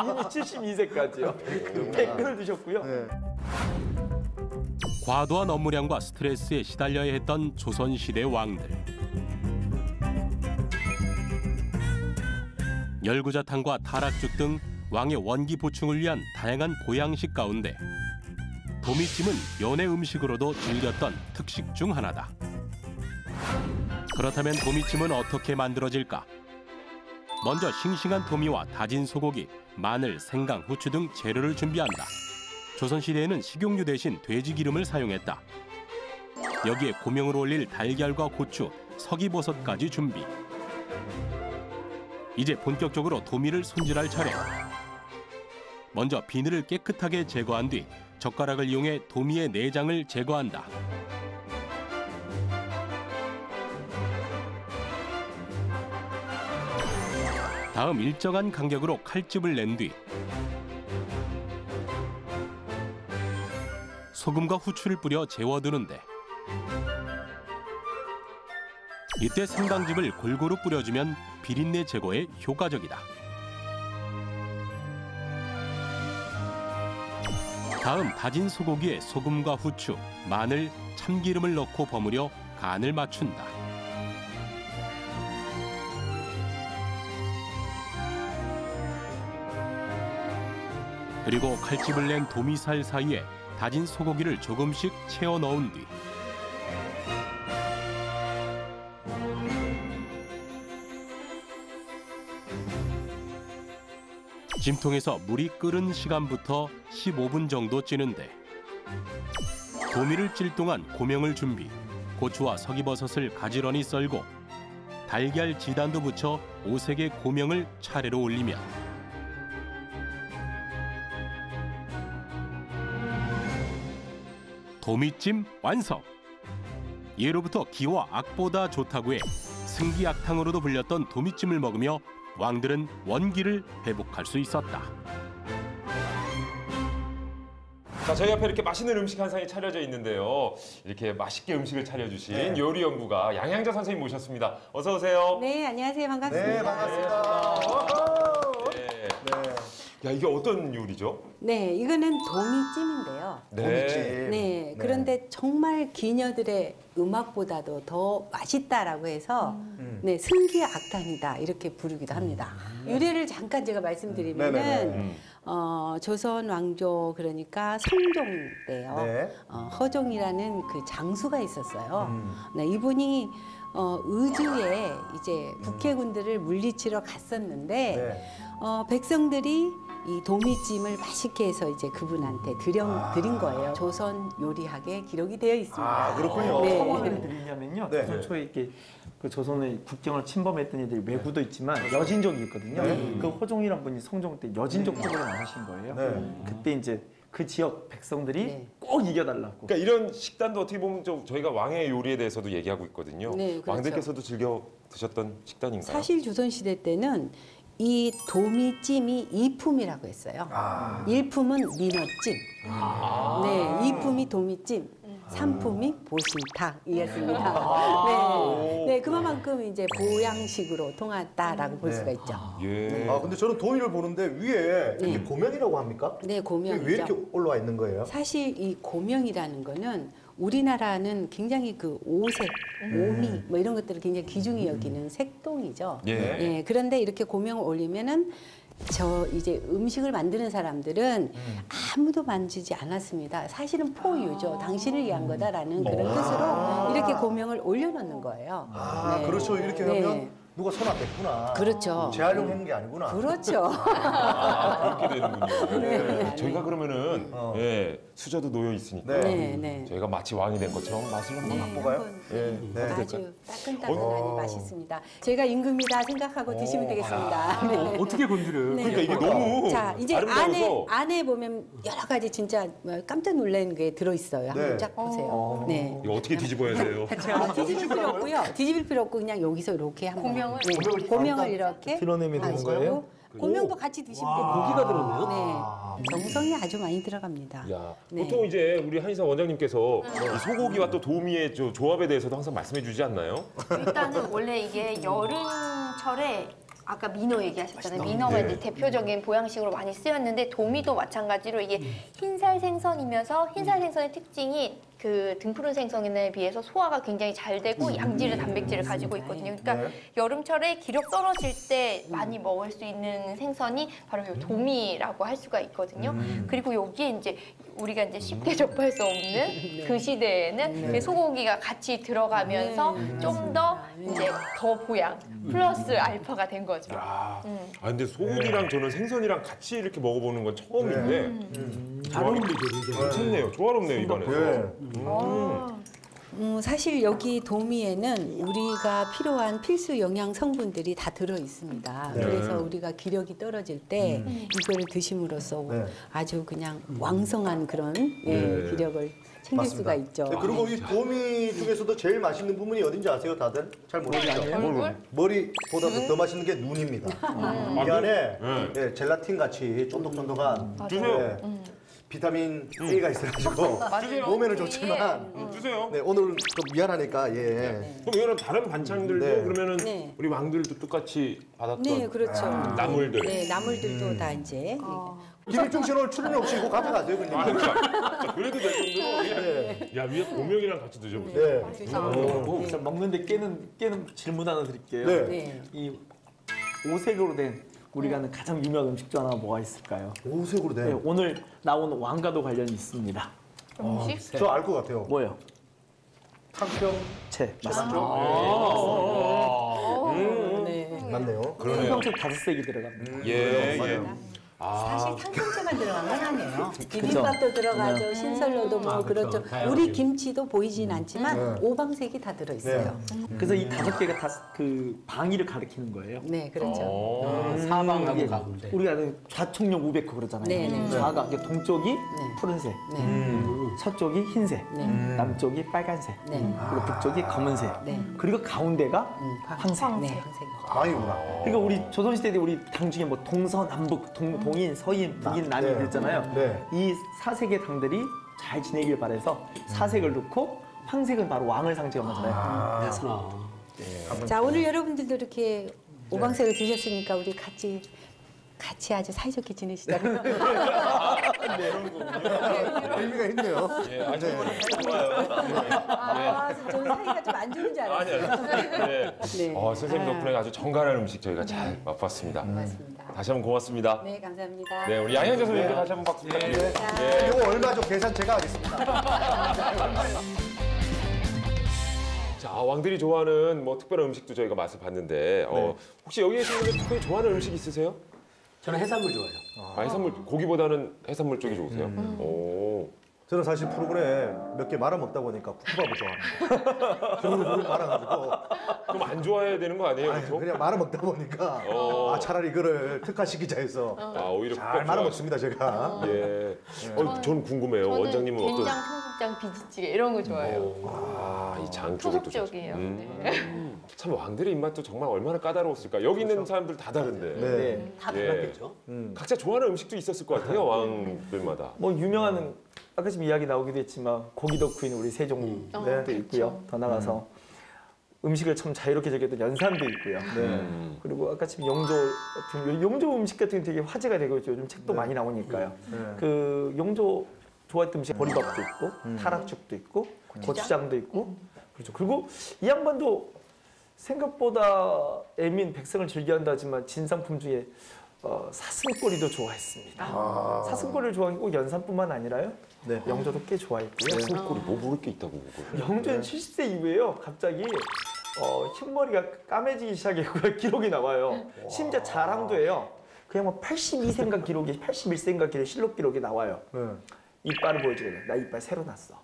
이미 72세까지요. 100근을 드셨고요. 네. 과도한 업무량과 스트레스에 시달려야 했던 조선시대 왕들. 열구자탕과 타락죽 등 왕의 원기 보충을 위한 다양한 보양식 가운데 도미찜은 연회 음식으로도 즐겼던 특식 중 하나다. 그렇다면 도미찜은 어떻게 만들어질까? 먼저 싱싱한 도미와 다진 소고기, 마늘, 생강, 후추 등 재료를 준비한다. 조선시대에는 식용유 대신 돼지 기름을 사용했다. 여기에 고명을 올릴 달걀과 고추, 석이버섯까지 준비. 이제 본격적으로 도미를 손질할 차례. 먼저 비늘을 깨끗하게 제거한 뒤 젓가락을 이용해 도미의 내장을 제거한다. 다음 일정한 간격으로 칼집을 낸 뒤 소금과 후추를 뿌려 재워두는데 이때 생강즙을 골고루 뿌려주면 비린내 제거에 효과적이다. 다음 다진 소고기에 소금과 후추, 마늘, 참기름을 넣고 버무려 간을 맞춘다. 그리고 칼집을 낸 도미살 사이에 다진 소고기를 조금씩 채워 넣은 뒤 찜통에서 물이 끓은 시간부터 15분 정도 찌는데 도미를 찔 동안 고명을 준비, 고추와 석이버섯을 가지런히 썰고 달걀 지단도 붙여 5색의 고명을 차례로 올리면 도미찜 완성! 예로부터 기와 악보다 좋다고 해 승기악탕으로도 불렸던 도미찜을 먹으며 왕들은 원기를 회복할 수 있었다. 자, 저희 앞에 이렇게 맛있는 음식 한 상이 차려져 있는데요. 이렇게 맛있게 음식을 차려주신 요리 연구가 양양자 선생님 모셨습니다. 어서 오세요. 네, 안녕하세요. 반갑습니다. 네, 반갑습니다. 네. 네. 야, 이게 어떤 요리죠? 네, 이거는 도미찜인데요. 도미찜. 네, 그런데 정말 기녀들의 음악보다도 더 맛있다라고 해서 네, 승기악탕이다 이렇게 부르기도 합니다. 유래를 잠깐 제가 말씀드리면은 네네네. 조선 왕조 그러니까 성종 때요. 네. 허종이라는 그 장수가 있었어요. 네, 이분이 의주에 이제 북해군들을 물리치러 갔었는데 네. 백성들이 이 도미찜을 맛있게 해서 이제 그분한테 드린 거예요. 조선 요리학에 기록이 되어 있습니다. 아, 그렇군요. 네. 서원을 드리냐면요. 네. 조선 초에 이렇게 그 조선의 국경을 침범했던 이들이 외구도 있지만 여진족이 있거든요. 그 호종이란 분이 성종 때 여진족 쪽으로 나가신 거예요. 네. 그때 이제 그 지역 백성들이 네. 꼭 이겨달라고. 그러니까 이런 식단도 어떻게 보면 좀 저희가 왕의 요리에 대해서도 얘기하고 있거든요. 네, 그렇죠. 왕들께서도 즐겨 드셨던 식단인가요? 사실 조선시대 때는 이 도미찜이 이품이라고 했어요. 일품은 민어찜, 네, 이품이 도미찜, 삼품이 보신탕이었습니다. 네, 네, 그만큼 이제 보양식으로 통했다라고 볼 수가 있죠. 예. 아, 근데 저는 도미를 보는데 위에 이렇게 네. 고명이라고 합니까? 네, 이게 고명이죠. 왜 이렇게 올라와 있는 거예요? 사실 이 고명이라는 거는 우리나라는 굉장히 그 오색, 오미 뭐 이런 것들을 굉장히 귀중히 여기는 색동이죠. 예. 예, 그런데 이렇게 고명을 올리면은 저 이제 음식을 만드는 사람들은 아무도 만지지 않았습니다. 사실은 포유죠. 당신을 위한 거다라는 그런 뜻으로 이렇게 고명을 올려놓는 거예요. 아, 네. 그렇죠. 이렇게 네. 하면 누가 선압했구나. 그렇죠. 재활용한 게 아니구나. 그렇죠. 그렇게 되는군요. 네. 저희가 그러면은 예, 수저도 놓여 있으니까 네, 네. 저희가 마치 왕이 된 것처럼 맛을 한번 맛보가요? 예. 네. 아주 따끈따끈하니 맛있습니다. 제가 임금이다 생각하고 드시면 되겠습니다. 네. 어떻게 건드려요? 네. 그러니까 이게 너무 자, 이제 아름다워서 안에 보면 여러 가지 진짜 깜짝 놀라는 게 들어있어요. 한번 네. 쫙 보세요. 네. 이거 어떻게 뒤집어야 돼요? 뒤집을 필요 없고요. 뒤집을 필요 없고 그냥 여기서 이렇게 한번 고명을 이렇게 드러내면 되는 하시고 거예요? 고명도 같이 드시면 됩니다. 고기가 들었네요? 네. 정성이 아주 많이 들어갑니다. 야, 네. 보통 이제 우리 한의사 원장님께서 이 소고기와 또 도미의 조합에 대해서도 항상 말씀해 주지 않나요? 일단은 원래 이게 여름철에 아까 민어 얘기하셨잖아요. 민어가 이제 대표적인 보양식으로 많이 쓰였는데 도미도 마찬가지로 이게 흰살 생선이면서 흰살 생선의 특징이 그 등푸른 생선에 비해서 소화가 굉장히 잘 되고 양질의 단백질을 가지고 있거든요. 그러니까 여름철에 기력 떨어질 때 많이 먹을 수 있는 생선이 바로 이 도미라고 할 수가 있거든요. 그리고 여기에 이제 우리가 이제 쉽게 접할 수 없는 그 시대에는 소고기가 같이 들어가면서 좀 더 이제 더 보양 플러스 알파가 된 거죠. 아, 근데 소고기랑 저는 생선이랑 같이 이렇게 먹어보는 건 처음인데 잘 어울리죠, 괜찮네요. 조화롭네요 입안에서. 사실 여기 도미에는 우리가 필요한 필수 영양 성분들이 다 들어 있습니다. 그래서 우리가 기력이 떨어질 때 이거를 드심으로써 아주 그냥 왕성한 그런 기력을 챙길 수가 있죠. 네, 그리고 이 도미 중에서도 제일 맛있는 부분이 어딘지 아세요, 다들? 잘 모르시죠? 머리보다 더 맛있는 게 눈입니다. 이 안에 젤라틴 같이 쫀득쫀득한 주세요. 비타민 A가 있어가지고 몸에는 좋지만 주세요. 네, 오늘 좀 미안하니까 예. 그럼 이거는 다른 반찬들도 네. 그러면은 네. 우리 왕들도 똑같이 받았던 네, 그렇죠. 나물들. 네, 나물들도 다 이제 김일중 씨 오늘 출연료 없이 이거 가져가세요, 그냥. 자, 그래도 될 정도로 네. 야 위에 고명이랑 같이 드셔보세요. 네. 뭐 우선 먹는데 깨는 질문 하나 드릴게요. 네. 네. 이 오색으로 된 우리가 아는 가장 유명한 음식 중 하나가 뭐가 있을까요? 오색으로 네, 된. 오늘 나온 왕과도 관련이 있습니다. 음식? 저 알 것 같아요. 뭐예요? 탕평 채 맞습니다. 네. 맞네요. 평평채 5색이 들어갑니다. 예, 예. 사실 탕평채만 들어간 건 아니에요. 비빔밥도 들어가죠. 신설로도 뭐 그렇죠. 우리 김치도 보이진 않지만 오방색이 다 들어 있어요. 그래서 이 5개가 다 그 방위를 가리키는 거예요. 네, 그렇죠. 사방하고 이게 가운데. 우리가 아는 좌총령 우백호 그러잖아요. 네, 네. 좌가 이게 동쪽이 푸른색, 서쪽이 흰색, 남쪽이 빨간색, 그리고 북쪽이 검은색, 그리고 가운데가 황색. 네, 황색. 왕이구나. 그러니까 우리 조선시대 때 우리 당 중에 뭐 동서남북, 동인, 서인, 북인, 남인 그랬잖아요. 네. 이 4색의 당들이 잘 지내길 바라서 4색을 넣고 황색은 바로 왕을 상징한 거잖아요. 그렇구나. 자, 오늘 여러분들도 이렇게 오방색을 드셨으니까 우리 같이 아주 사이좋게 지내시자고요. 의미가 있네요. 예, 아주 좋아요. 저는 사이가 좀 안 좋은 줄 알았어요. 네. 네. 선생님 덕분에 아주 정갈한 음식 저희가 잘 맛봤습니다. 고맙습니다. 다시 한번 고맙습니다. 네, 감사합니다. 네, 우리 양현재 선생님께 다시 한번 박수 부탁드립니다. 네. 이거 얼마죠? 계산 제가 하겠습니다. 자, 왕들이 좋아하는 뭐 특별한 음식도 저희가 맛을 봤는데 혹시 여기 계신 분들 특별히 좋아하는 음식 있으세요? 저는 해산물 좋아해요. 해산물 고기보다는 해산물 쪽이 좋으세요? 오. 저는 사실 프로그램 몇 개 말아 먹다 보니까 국밥을 좋아합니다. 그걸 말아가지고 그럼 안 좋아해야 되는 거 아니에요? 보통? 그냥 말아 먹다 보니까 차라리 이거를 특화시키자 해서 오히려 잘 국밥 말아 먹습니다 제가. 예. 저는 궁금해요. 저는 원장님은 어떤? 된장, 청국장, 비지찌개 이런 거 좋아해요. 이 장 쪽을 또 토속적이에요. 네. 참 왕들의 입맛도 정말 얼마나 까다로웠을까. 여기 있는 사람들 다 다른데 네. 다 예. 달랐겠죠. 각자 좋아하는 음식도 있었을 것 같아요. 왕들마다. 뭐 유명한 아까 지금 이야기 나오기도 했지만 고기 덕후인 우리 세종도 네. 있고요. 더 나가서 음식을 참 자유롭게 즐겼던 연산도 있고요. 그리고 아까 지금 영조 같은 영조 음식 같은 게 되게 화제가 되고 있죠. 요즘 책도 많이 나오니까요. 그 영조 좋아했던 음식 보리밥도 있고 타락죽도 있고 고추장도 있고 그렇죠. 그리고 이 양반도 생각보다 애민 백성을 즐겨한다 하지만 진상품 중에 사슴꼬리도 좋아했습니다. 사슴꼬리를 좋아하는 게 꼭 연산뿐만 아니라요. 네. 영조도 꽤 좋아했고요. 사슴꼬리 뭐 먹을 게 있다고 그걸. 영조는 70세 이후에요. 갑자기 흰머리가 까매지기 시작했고요. 기록이 나와요. 심지어 자랑도 해요. 그냥 뭐 82세인가 기록이 81세인가 기록이 실록 기록이 나와요. 네. 이빨을 보여주거든요. 나 이빨 새로 났어.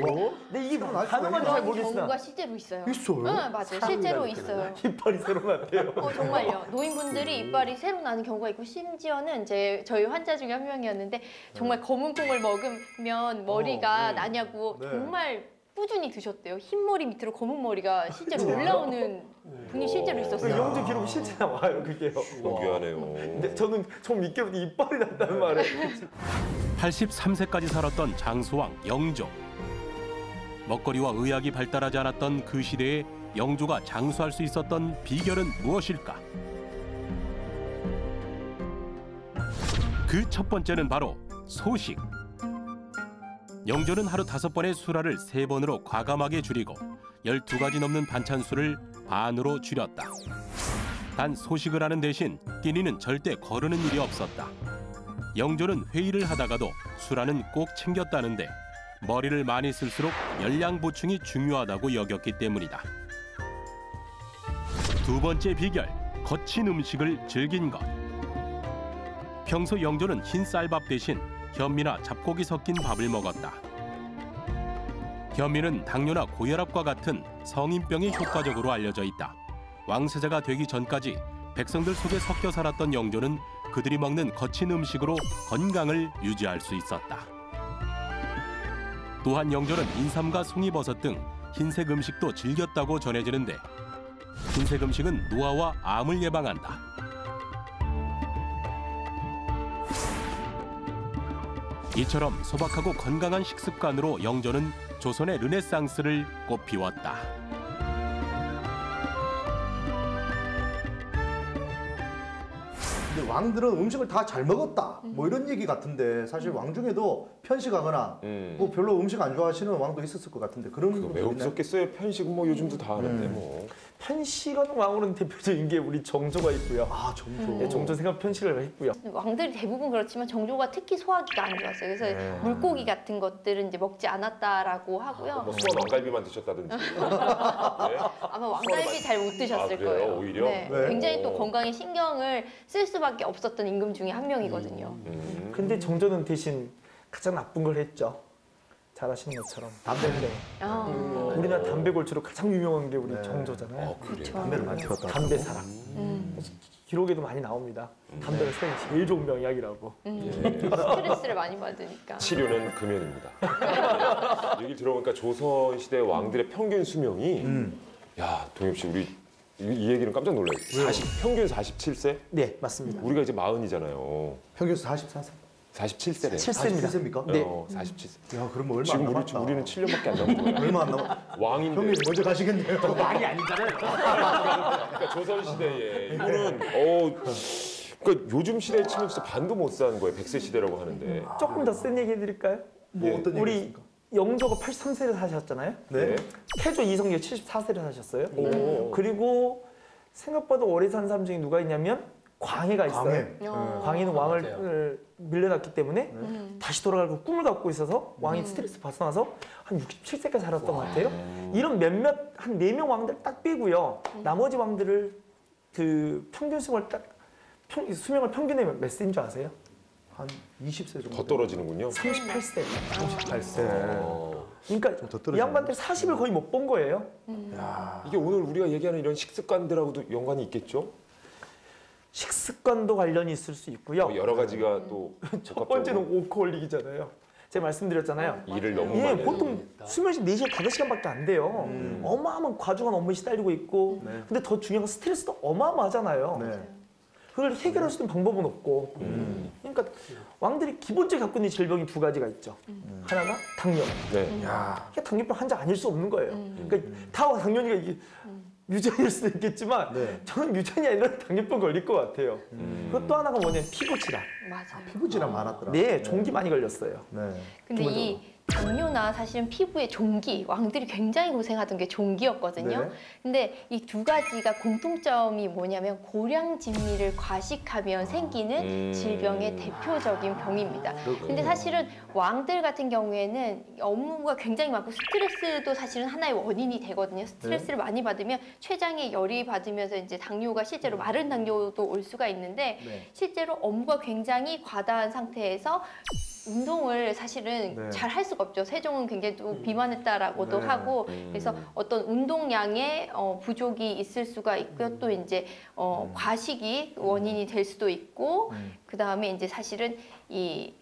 뭐? 근데 이게 새로 났어요? 가능한지 잘 그런 모르겠으나 경우가 실제로 있어요. 있어요? 응, 맞아요. 실제로 있어요. 이빨이 새로 났대요. 정말요. 노인분들이 이빨이 새로 나는 경우가 있고 심지어는 이제 저희 환자 중에 한 명이었는데 정말 검은 콩을 먹으면 머리가 나냐고 네. 정말 꾸준히 드셨대요. 흰 머리 밑으로 검은 머리가 실제로 올라오는 분이 실제로 그 있었어요. 영주 기록이 실제 나와요. 그게요. 신기하네요. 근데 저는 좀 믿기로도 이빨이 났다는 말에 83세까지 살았던 장수왕 영조. 먹거리와 의학이 발달하지 않았던 그 시대에 영조가 장수할 수 있었던 비결은 무엇일까? 그 첫 번째는 바로 소식. 영조는 하루 5번의 수라를 3번으로 과감하게 줄이고 12가지 넘는 반찬수를 반으로 줄였다. 단 소식을 하는 대신 끼니는 절대 거르는 일이 없었다. 영조는 회의를 하다가도 수라는 꼭 챙겼다는데 머리를 많이 쓸수록 열량 보충이 중요하다고 여겼기 때문이다. 두 번째 비결, 거친 음식을 즐긴 것. 평소 영조는 흰 쌀밥 대신 현미나 잡곡이 섞인 밥을 먹었다. 현미는 당뇨나 고혈압과 같은 성인병에 효과적으로 알려져 있다. 왕세자가 되기 전까지 백성들 속에 섞여 살았던 영조는 그들이 먹는 거친 음식으로 건강을 유지할 수 있었다. 또한 영조는 인삼과 송이버섯 등 흰색 음식도 즐겼다고 전해지는데 흰색 음식은 노화와 암을 예방한다. 이처럼 소박하고 건강한 식습관으로 영조는 조선의 르네상스를 꽃피웠다. 근데 왕들은 음식을 다 잘 먹었다. 뭐 이런 얘기 같은데 사실 왕 중에도 편식하거나 뭐 별로 음식 안 좋아하시는 왕도 있었을 것 같은데 그런 그거 분들 매우 있나요? 무섭겠어요. 편식 뭐 요즘도 다 하는데 뭐. 편식하는 왕으로는 대표적인 게 우리 정조가 있고요. 아 정조. 예, 정조 생각 편식을 했고요. 왕들이 대부분 그렇지만 정조가 특히 소화기가 안 좋았어요. 그래서 물고기 같은 것들은 이제 먹지 않았다라고 하고요. 뭐 수원 왕갈비만 드셨다든지. 네? 아마 왕갈비 잘 못 드셨을 아, 그래요? 거예요. 오히려? 네. 네. 굉장히 또 건강에 신경을 쓸 수밖에 없었던 임금 중에 한 명이거든요. 근데 정조는 대신 가장 나쁜 걸 했죠. 잘 아시는 것처럼 담배를 우리나라 담배 골주로 가장 유명한 게 우리 네. 정조잖아요. 그래요? 담배를 많이 피웠다. 담배 사랑. 기록에도 많이 나옵니다. 담배가 세상에 제일 좋은 병약이라고. 스트레스를 많이 받으니까. 치료는 금연입니다. 얘기 들어보니까 조선 시대 왕들의 평균 수명이 야, 동엽 씨 우리 이 얘기는 깜짝 놀라요. 평균 47세? 네, 맞습니다. 우리가 이제 40이잖아요. 평균 44세. 47세래. 7세입니다. 47세입니까? 네. 47세. 야 그럼 얼마 지금 안 남았다. 우리는 7년밖에 안 남은 거예요. 얼마 안 남았. 왕인데. 형님 먼저 가시겠네요. 왕이 아니잖아요. 그러니까 조선 시대에 이거는 그러니까 요즘 시대에 치면 진짜 반도 못 사는 거예요. 100세 시대라고 하는데. 조금 더 센 얘기 해드릴까요? 뭐 예. 어떤 얘기 우리 있습니까? 영조가 83세를 사셨잖아요. 네. 태조 이성계가 74세를 사셨어요. 오. 그리고 생각보다 오래 산 사람 중에 누가 있냐면 광해가 있어요. 광해. 광해는 맞아요. 왕을 밀려났기 때문에 다시 돌아가고 꿈을 갖고 있어서 왕이 스트레스 벗어나서 한 67세까지 살았던 것 같아요. 이런 몇몇 한 4명 왕들 딱 빼고요. 나머지 왕들을 그 평균 수명을 수명을 평균에 몇 세인 줄 아세요? 한 20세 정도. 더 떨어지는군요. 38세. 38세. 그러니까 더 떨어지네. 이 양반들 40을 거의 못 본 거예요. 이게 오늘 우리가 얘기하는 이런 식습관들하고도 연관이 있겠죠? 식습관도 관련이 있을 수 있고요. 뭐 여러 가지가 또 첫 번째는 오코올릭이잖아요. 제가 말씀드렸잖아요. 일을 너무 예, 많이 보통 수면시 4시간, 5시간밖에 안 돼요. 어마어마한 과중한 업무에 시달리고 있고 네. 근데 더 중요한 건 스트레스도 어마어마하잖아요. 네. 그걸 해결할 수 있는 방법은 없고 그러니까 왕들이 기본적으로 갖고 있는 질병이 2가지가 있죠. 하나가 당뇨. 네. 야. 이게 당뇨병 환자 아닐 수 없는 거예요. 그러니까 다 당뇨니까 이게 유전일 수도 있겠지만 네. 저는 유전이 아니라 당뇨병 걸릴 것 같아요. 그리고 또 하나가 뭐냐면 피부 질환. 맞아요. 피부 질환 많았더라. 네, 종기 많이 걸렸어요. 네. 근데 이 당뇨나 사실은 피부의 종기, 왕들이 굉장히 고생하던 게 종기였거든요. 네. 근데 이 두 가지가 공통점이 뭐냐면 고량진미를 과식하면 생기는 질병의 대표적인 병입니다. 근데 사실은 왕들 같은 경우에는 업무가 굉장히 많고 스트레스도 사실은 하나의 원인이 되거든요. 스트레스를 많이 받으면 췌장에 열이 받으면서 이제 당뇨가 실제로 마른 당뇨도 올 수가 있는데 네. 실제로 업무가 굉장히 과다한 상태에서 운동을 사실은 네. 잘 할 수가 없죠. 세종은 굉장히 또 비만했다라고도 네. 하고 그래서 어떤 운동량의 부족이 있을 수가 있고요. 또 이제 과식이 원인이 될 수도 있고 그 다음에 이제 사실은 이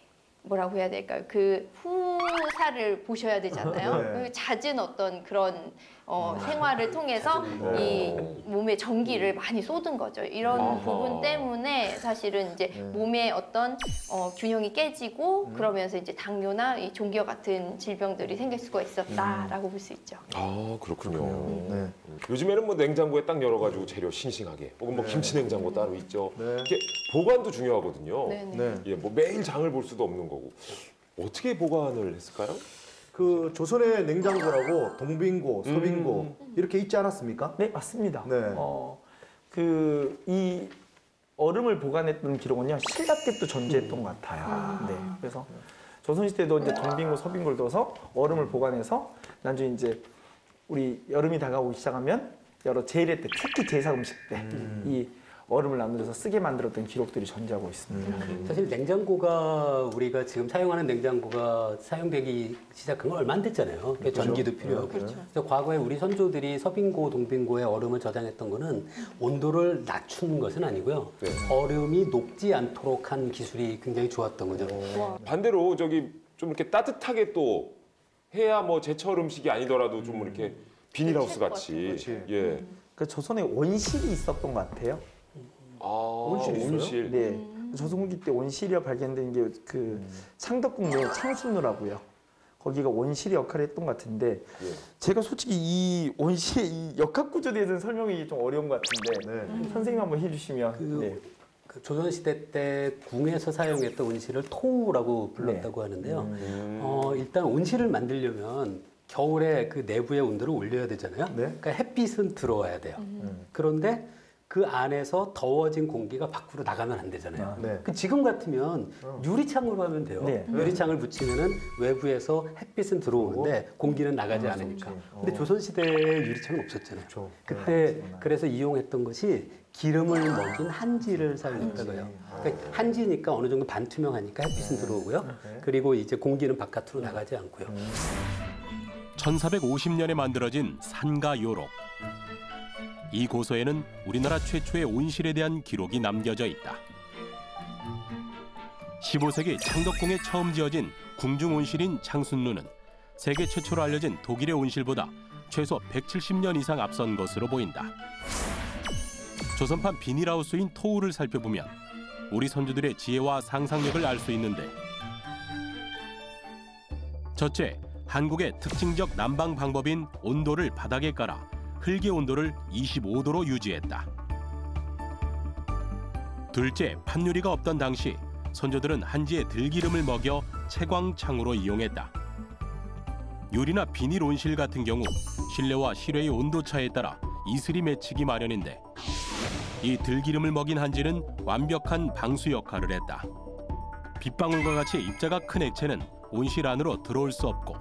뭐라고 해야 될까요? 그 후사를 보셔야 되잖아요. 네. 그 잦은 어떤 그런 생활을 통해서 이 몸에 전기를 많이 쏟은 거죠. 이런 아하. 부분 때문에 사실은 이제 몸의 어떤 균형이 깨지고 그러면서 이제 당뇨나 이 종기와 같은 질병들이 생길 수가 있었다라고 볼 수 있죠. 아 그렇군요. 네. 요즘에는 뭐 냉장고에 딱 열어가지고 재료 싱싱하게 혹은 뭐 네. 김치 냉장고 따로 있죠. 네. 이게 보관도 중요하거든요. 네네. 네. 예, 뭐 매일 장을 볼 수도 없는 거고 어떻게 보관을 했을까요? 그 조선의 냉장고라고 동빙고, 서빙고 이렇게 있지 않았습니까? 네, 맞습니다. 네. 그 이 얼음을 보관했던 기록은요 신라 때부터 존재했던 것 같아요. 네, 그래서 조선시대도 이제 동빙고, 서빙고를 둬서 얼음을 보관해서 나중에 이제 우리 여름이 다가오기 시작하면 여러 제일회 때, 특히 제사 음식 때 이 얼음을 나누어서 쓰게 만들었던 기록들이 존재하고 있습니다. 사실 냉장고가 우리가 지금 사용하는 냉장고가 사용되기 시작한 건 얼마 안 됐잖아요. 그러니까 전기도 필요하고. 그래서 과거에 우리 선조들이 서빙고, 동빙고에 얼음을 저장했던 거는 온도를 낮추는 것은 아니고요. 네. 얼음이 녹지 않도록 한 기술이 굉장히 좋았던 거죠. 반대로 저기 좀 이렇게 따뜻하게 또 해야 뭐 제철 음식이 아니더라도 좀 이렇게 비닐하우스 같이. 그렇지. 예. 그 조선에 온실이 있었던 것 같아요. 아, 온실 있어요? 온실. 네, 조선후기 때 온실이 발견된 게 그 창덕궁 내 창순루라고요. 거기가 온실의 역할을 했던 것 같은데 예. 제가 솔직히 이 온실의 이 역학 구조에 대해서는 설명이 좀 어려운 것 같은데 네. 선생님 한번 해주시면. 네. 그 조선시대 때 궁에서 사용했던 온실을 토우라고 불렀다고 하는데요. 일단 온실을 만들려면 겨울에 그 내부의 온도를 올려야 되잖아요. 네. 그러니까 햇빛은 들어와야 돼요. 그런데 그 안에서 더워진 공기가 밖으로 나가면 안 되잖아요. 네. 그 지금 같으면 유리창으로 하면 돼요. 네. 유리창을 붙이면은 외부에서 햇빛은 들어오는데 공기는 나가지 않으니까. 근데 조선시대에 유리창은 없었잖아요. 그렇죠. 그때 그래서 이용했던 것이 기름을 먹인 한지를 사용했다고 해요. 그러니까 한지니까 어느 정도 반투명하니까 햇빛은 들어오고요. 그리고 이제 공기는 바깥으로 나가지 않고요. 1450년에 만들어진 산가 요록. 이 고서에는 우리나라 최초의 온실에 대한 기록이 남겨져 있다. 15세기 창덕궁에 처음 지어진 궁중 온실인 창순루는 세계 최초로 알려진 독일의 온실보다 최소 170년 이상 앞선 것으로 보인다. 조선판 비닐하우스인 토우를 살펴보면 우리 선조들의 지혜와 상상력을 알 수 있는데, 첫째, 한국의 특징적 난방 방법인 온도를 바닥에 깔아 흙의 온도를 25도로 유지했다. 둘째, 판유리가 없던 당시 선조들은 한지에 들기름을 먹여 채광창으로 이용했다. 유리나 비닐 온실 같은 경우 실내와 실외의 온도차에 따라 이슬이 맺히기 마련인데 이 들기름을 먹인 한지는 완벽한 방수 역할을 했다. 빗방울과 같이 입자가 큰 액체는 온실 안으로 들어올 수 없고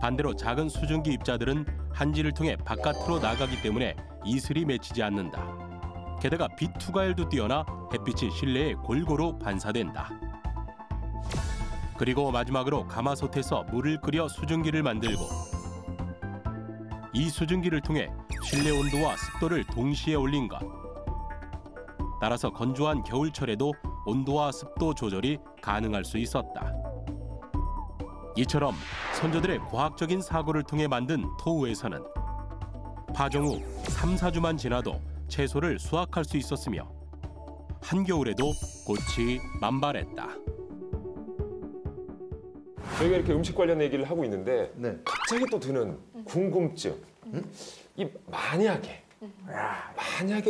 반대로 작은 수증기 입자들은 한지를 통해 바깥으로 나가기 때문에 이슬이 맺히지 않는다. 게다가 빛 투과율도 뛰어나 햇빛이 실내에 골고루 반사된다. 그리고 마지막으로 가마솥에서 물을 끓여 수증기를 만들고 이 수증기를 통해 실내 온도와 습도를 동시에 올린 것. 따라서 건조한 겨울철에도 온도와 습도 조절이 가능할 수 있었다. 이처럼 선조들의 과학적인 사고를 통해 만든 토우에서는 파종 후 3, 4주만 지나도 채소를 수확할 수 있었으며 한겨울에도 꽃이 만발했다. 저희가 이렇게 음식 관련 얘기를 하고 있는데 네. 갑자기 또 드는 궁금증. 이 만약에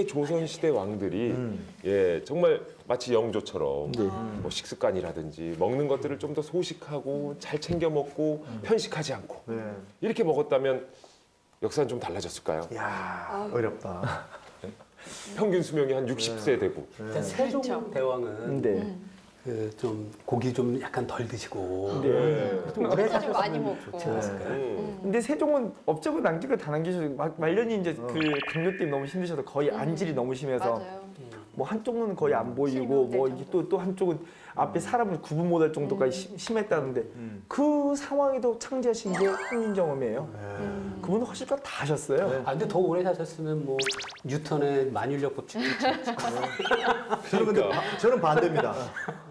조선시대 왕들이 예 정말 마치 영조처럼 네. 뭐 식습관이라든지 먹는 것들을 좀 더 소식하고 잘 챙겨 먹고 편식하지 않고 네. 이렇게 먹었다면 역사는 좀 달라졌을까요? 야 어렵다. 평균 수명이 한 60세 되고 일단 세종 그렇죠. 대왕은 네. 그 좀 고기 좀 약간 덜 드시고 네. 좀 오래 좀 많이 사셨으면 먹고. 좋지 않았을까요? 근데 세종은 업적을 남긴 걸 다 남기셔서 말년이 이제 그 당뇨 때문에 너무 힘드셔서 거의 안질이 너무 심해서 맞아요. 뭐 한쪽 눈은 거의 안 보이고 뭐 이게 또 한쪽은 앞에 사람을 구분 못할 정도까지 심했다는데 그 상황에도 창제하신 게 홍민정음이에요. 그분은 허실까 다 하셨어요. 아 근데 더 오래 사셨으면 뭐 뉴턴의 만율력법 저는 근데 저는 반대입니다.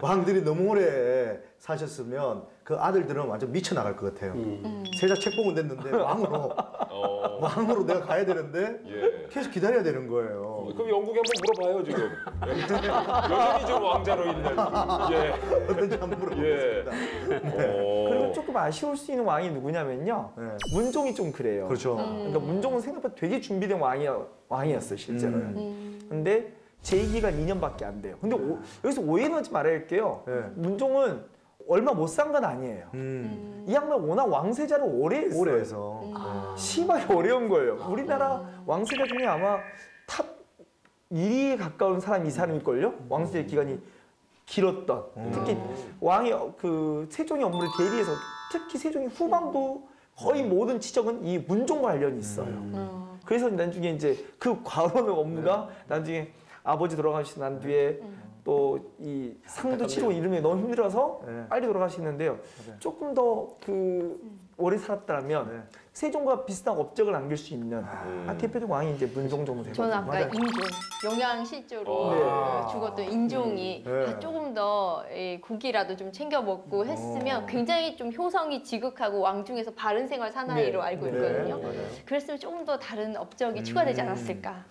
왕들이 너무 오래 사셨으면 그 아들들은 완전 미쳐 나갈 것 같아요. 세자 책봉은 됐는데 왕으로 내가 가야 되는데 예. 계속 기다려야 되는 거예요. 그럼 영국에 한번 물어봐요 지금. 여전히 지금 왕자로 있는. 예. 어떤지 한번 물어보겠습니다. 그리고 조금 아쉬울 수 있는 왕이 누구냐면요. 네. 문종이 좀 그래요. 그렇죠. 그러니까 문종은 생각보다 되게 준비된 왕이었어요, 실제로는. 근데 재위기간 2년밖에 안 돼요. 근데 여기서 오해는 하지 말아야 할게요. 네. 문종은 얼마 못 산 건 아니에요. 이 양반 워낙 왕세자를 오래 했어요. 오래 해서. 심하게 어려운 거예요. 우리나라 왕세자 중에 아마 탑 1위에 가까운 사람이 이 사람일걸요? 왕세자 기간이 길었던. 특히 왕이 그 세종의 업무를 대리해서 특히 세종의 후방도 거의 모든 지적은 이 문종과 관련이 있어요. 그래서 나중에 이제 그 과로의 업무가 나중에 아버지 돌아가시고 난 뒤에 또 이 상도 치르고 이름이 너무 힘들어서 빨리 돌아가시는데요. 조금 더 그 오래 살았다면 세종과 비슷한 업적을 남길 수 있는 대표적 왕이 이제 문종 정도 되거든요. 저는 아까 맞아요. 인종, 영양실조로 네. 죽었던 인종이 네. 조금 더 고기라도 좀 챙겨 먹고 했으면 굉장히 좀 효성이 지극하고 왕중에서 바른 생활 사나이로 알고 있거든요. 그랬으면 조금 더 다른 업적이 추가되지 않았을까.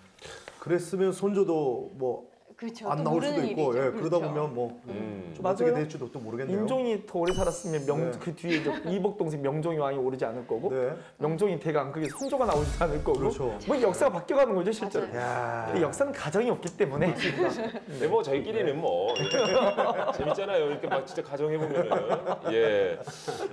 그랬으면 손조도 뭐 안 그렇죠. 또 나올 수도 모르는 있고 일이죠. 그러다 그렇죠. 보면 뭐 좀 맞아요. 어떻게 될지도 또 모르겠네요. 인종이 더 오래 살았으면 네. 그 뒤에 이제 이복 동생 명종이 왕이 오르지 않을 거고 네. 명종이 대가 안 크게 성조가 나오지 않을 거고 그렇죠. 뭐 역사가 바뀌어가는 거죠 실제로. 맞아요. 야. 근데 역사는 가정이 없기 때문에 근데 뭐 저희끼리는 뭐 재밌잖아요. 이렇게 막 진짜 가정해 보면은 예,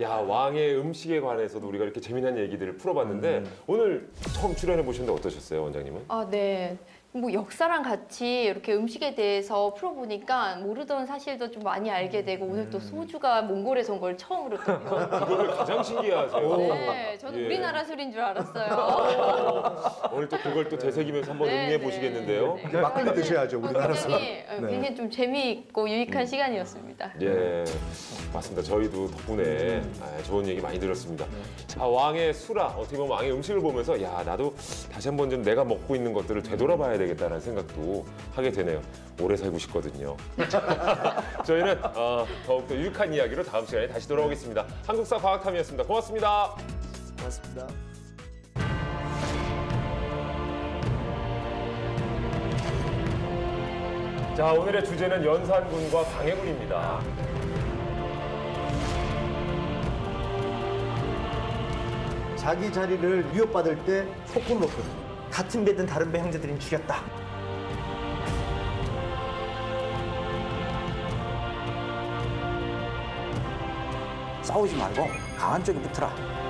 야 왕의 음식에 관해서도 우리가 이렇게 재미난 얘기들을 풀어봤는데 오늘 처음 출연해 보셨는데 어떠셨어요, 원장님은? 아, 네. 뭐 역사랑 같이 이렇게 음식에 대해서 풀어보니까 모르던 사실도 좀 많이 알게 되고 오늘 또 소주가 몽골에서 온 걸 처음으로 또 배웠어요. 그거를 가장 신기해하세요. 네, 저는 예. 우리나라 술인 줄 알았어요. 오늘 또 그걸 또 되새기면서 한번 네, 응해 네. 보시겠는데요. 이제 막걸리 드셔야죠 우리나라 사람. 굉장히 좀 재미있고 유익한 시간이었습니다. 예, 맞습니다. 저희도 덕분에 좋은 얘기 많이 들었습니다. 왕의 수라, 어떻게 보면 왕의 음식을 보면서 야 나도 다시 한번 좀 내가 먹고 있는 것들을 되돌아봐야 되겠다는 생각도 하게 되네요. 오래 살고 싶거든요. 저희는 더욱더 유익한 이야기로 다음 시간에 다시 돌아오겠습니다. 한국사 과학탐이었습니다. 고맙습니다. 고맙습니다. 자, 오늘의 주제는 연산군과 광해군입니다. 자기 자리를 위협받을 때 소포를 넣거든요. 같은 배든 다른 배 형제들인 죽였다. 싸우지 말고 강한 쪽에 붙어라.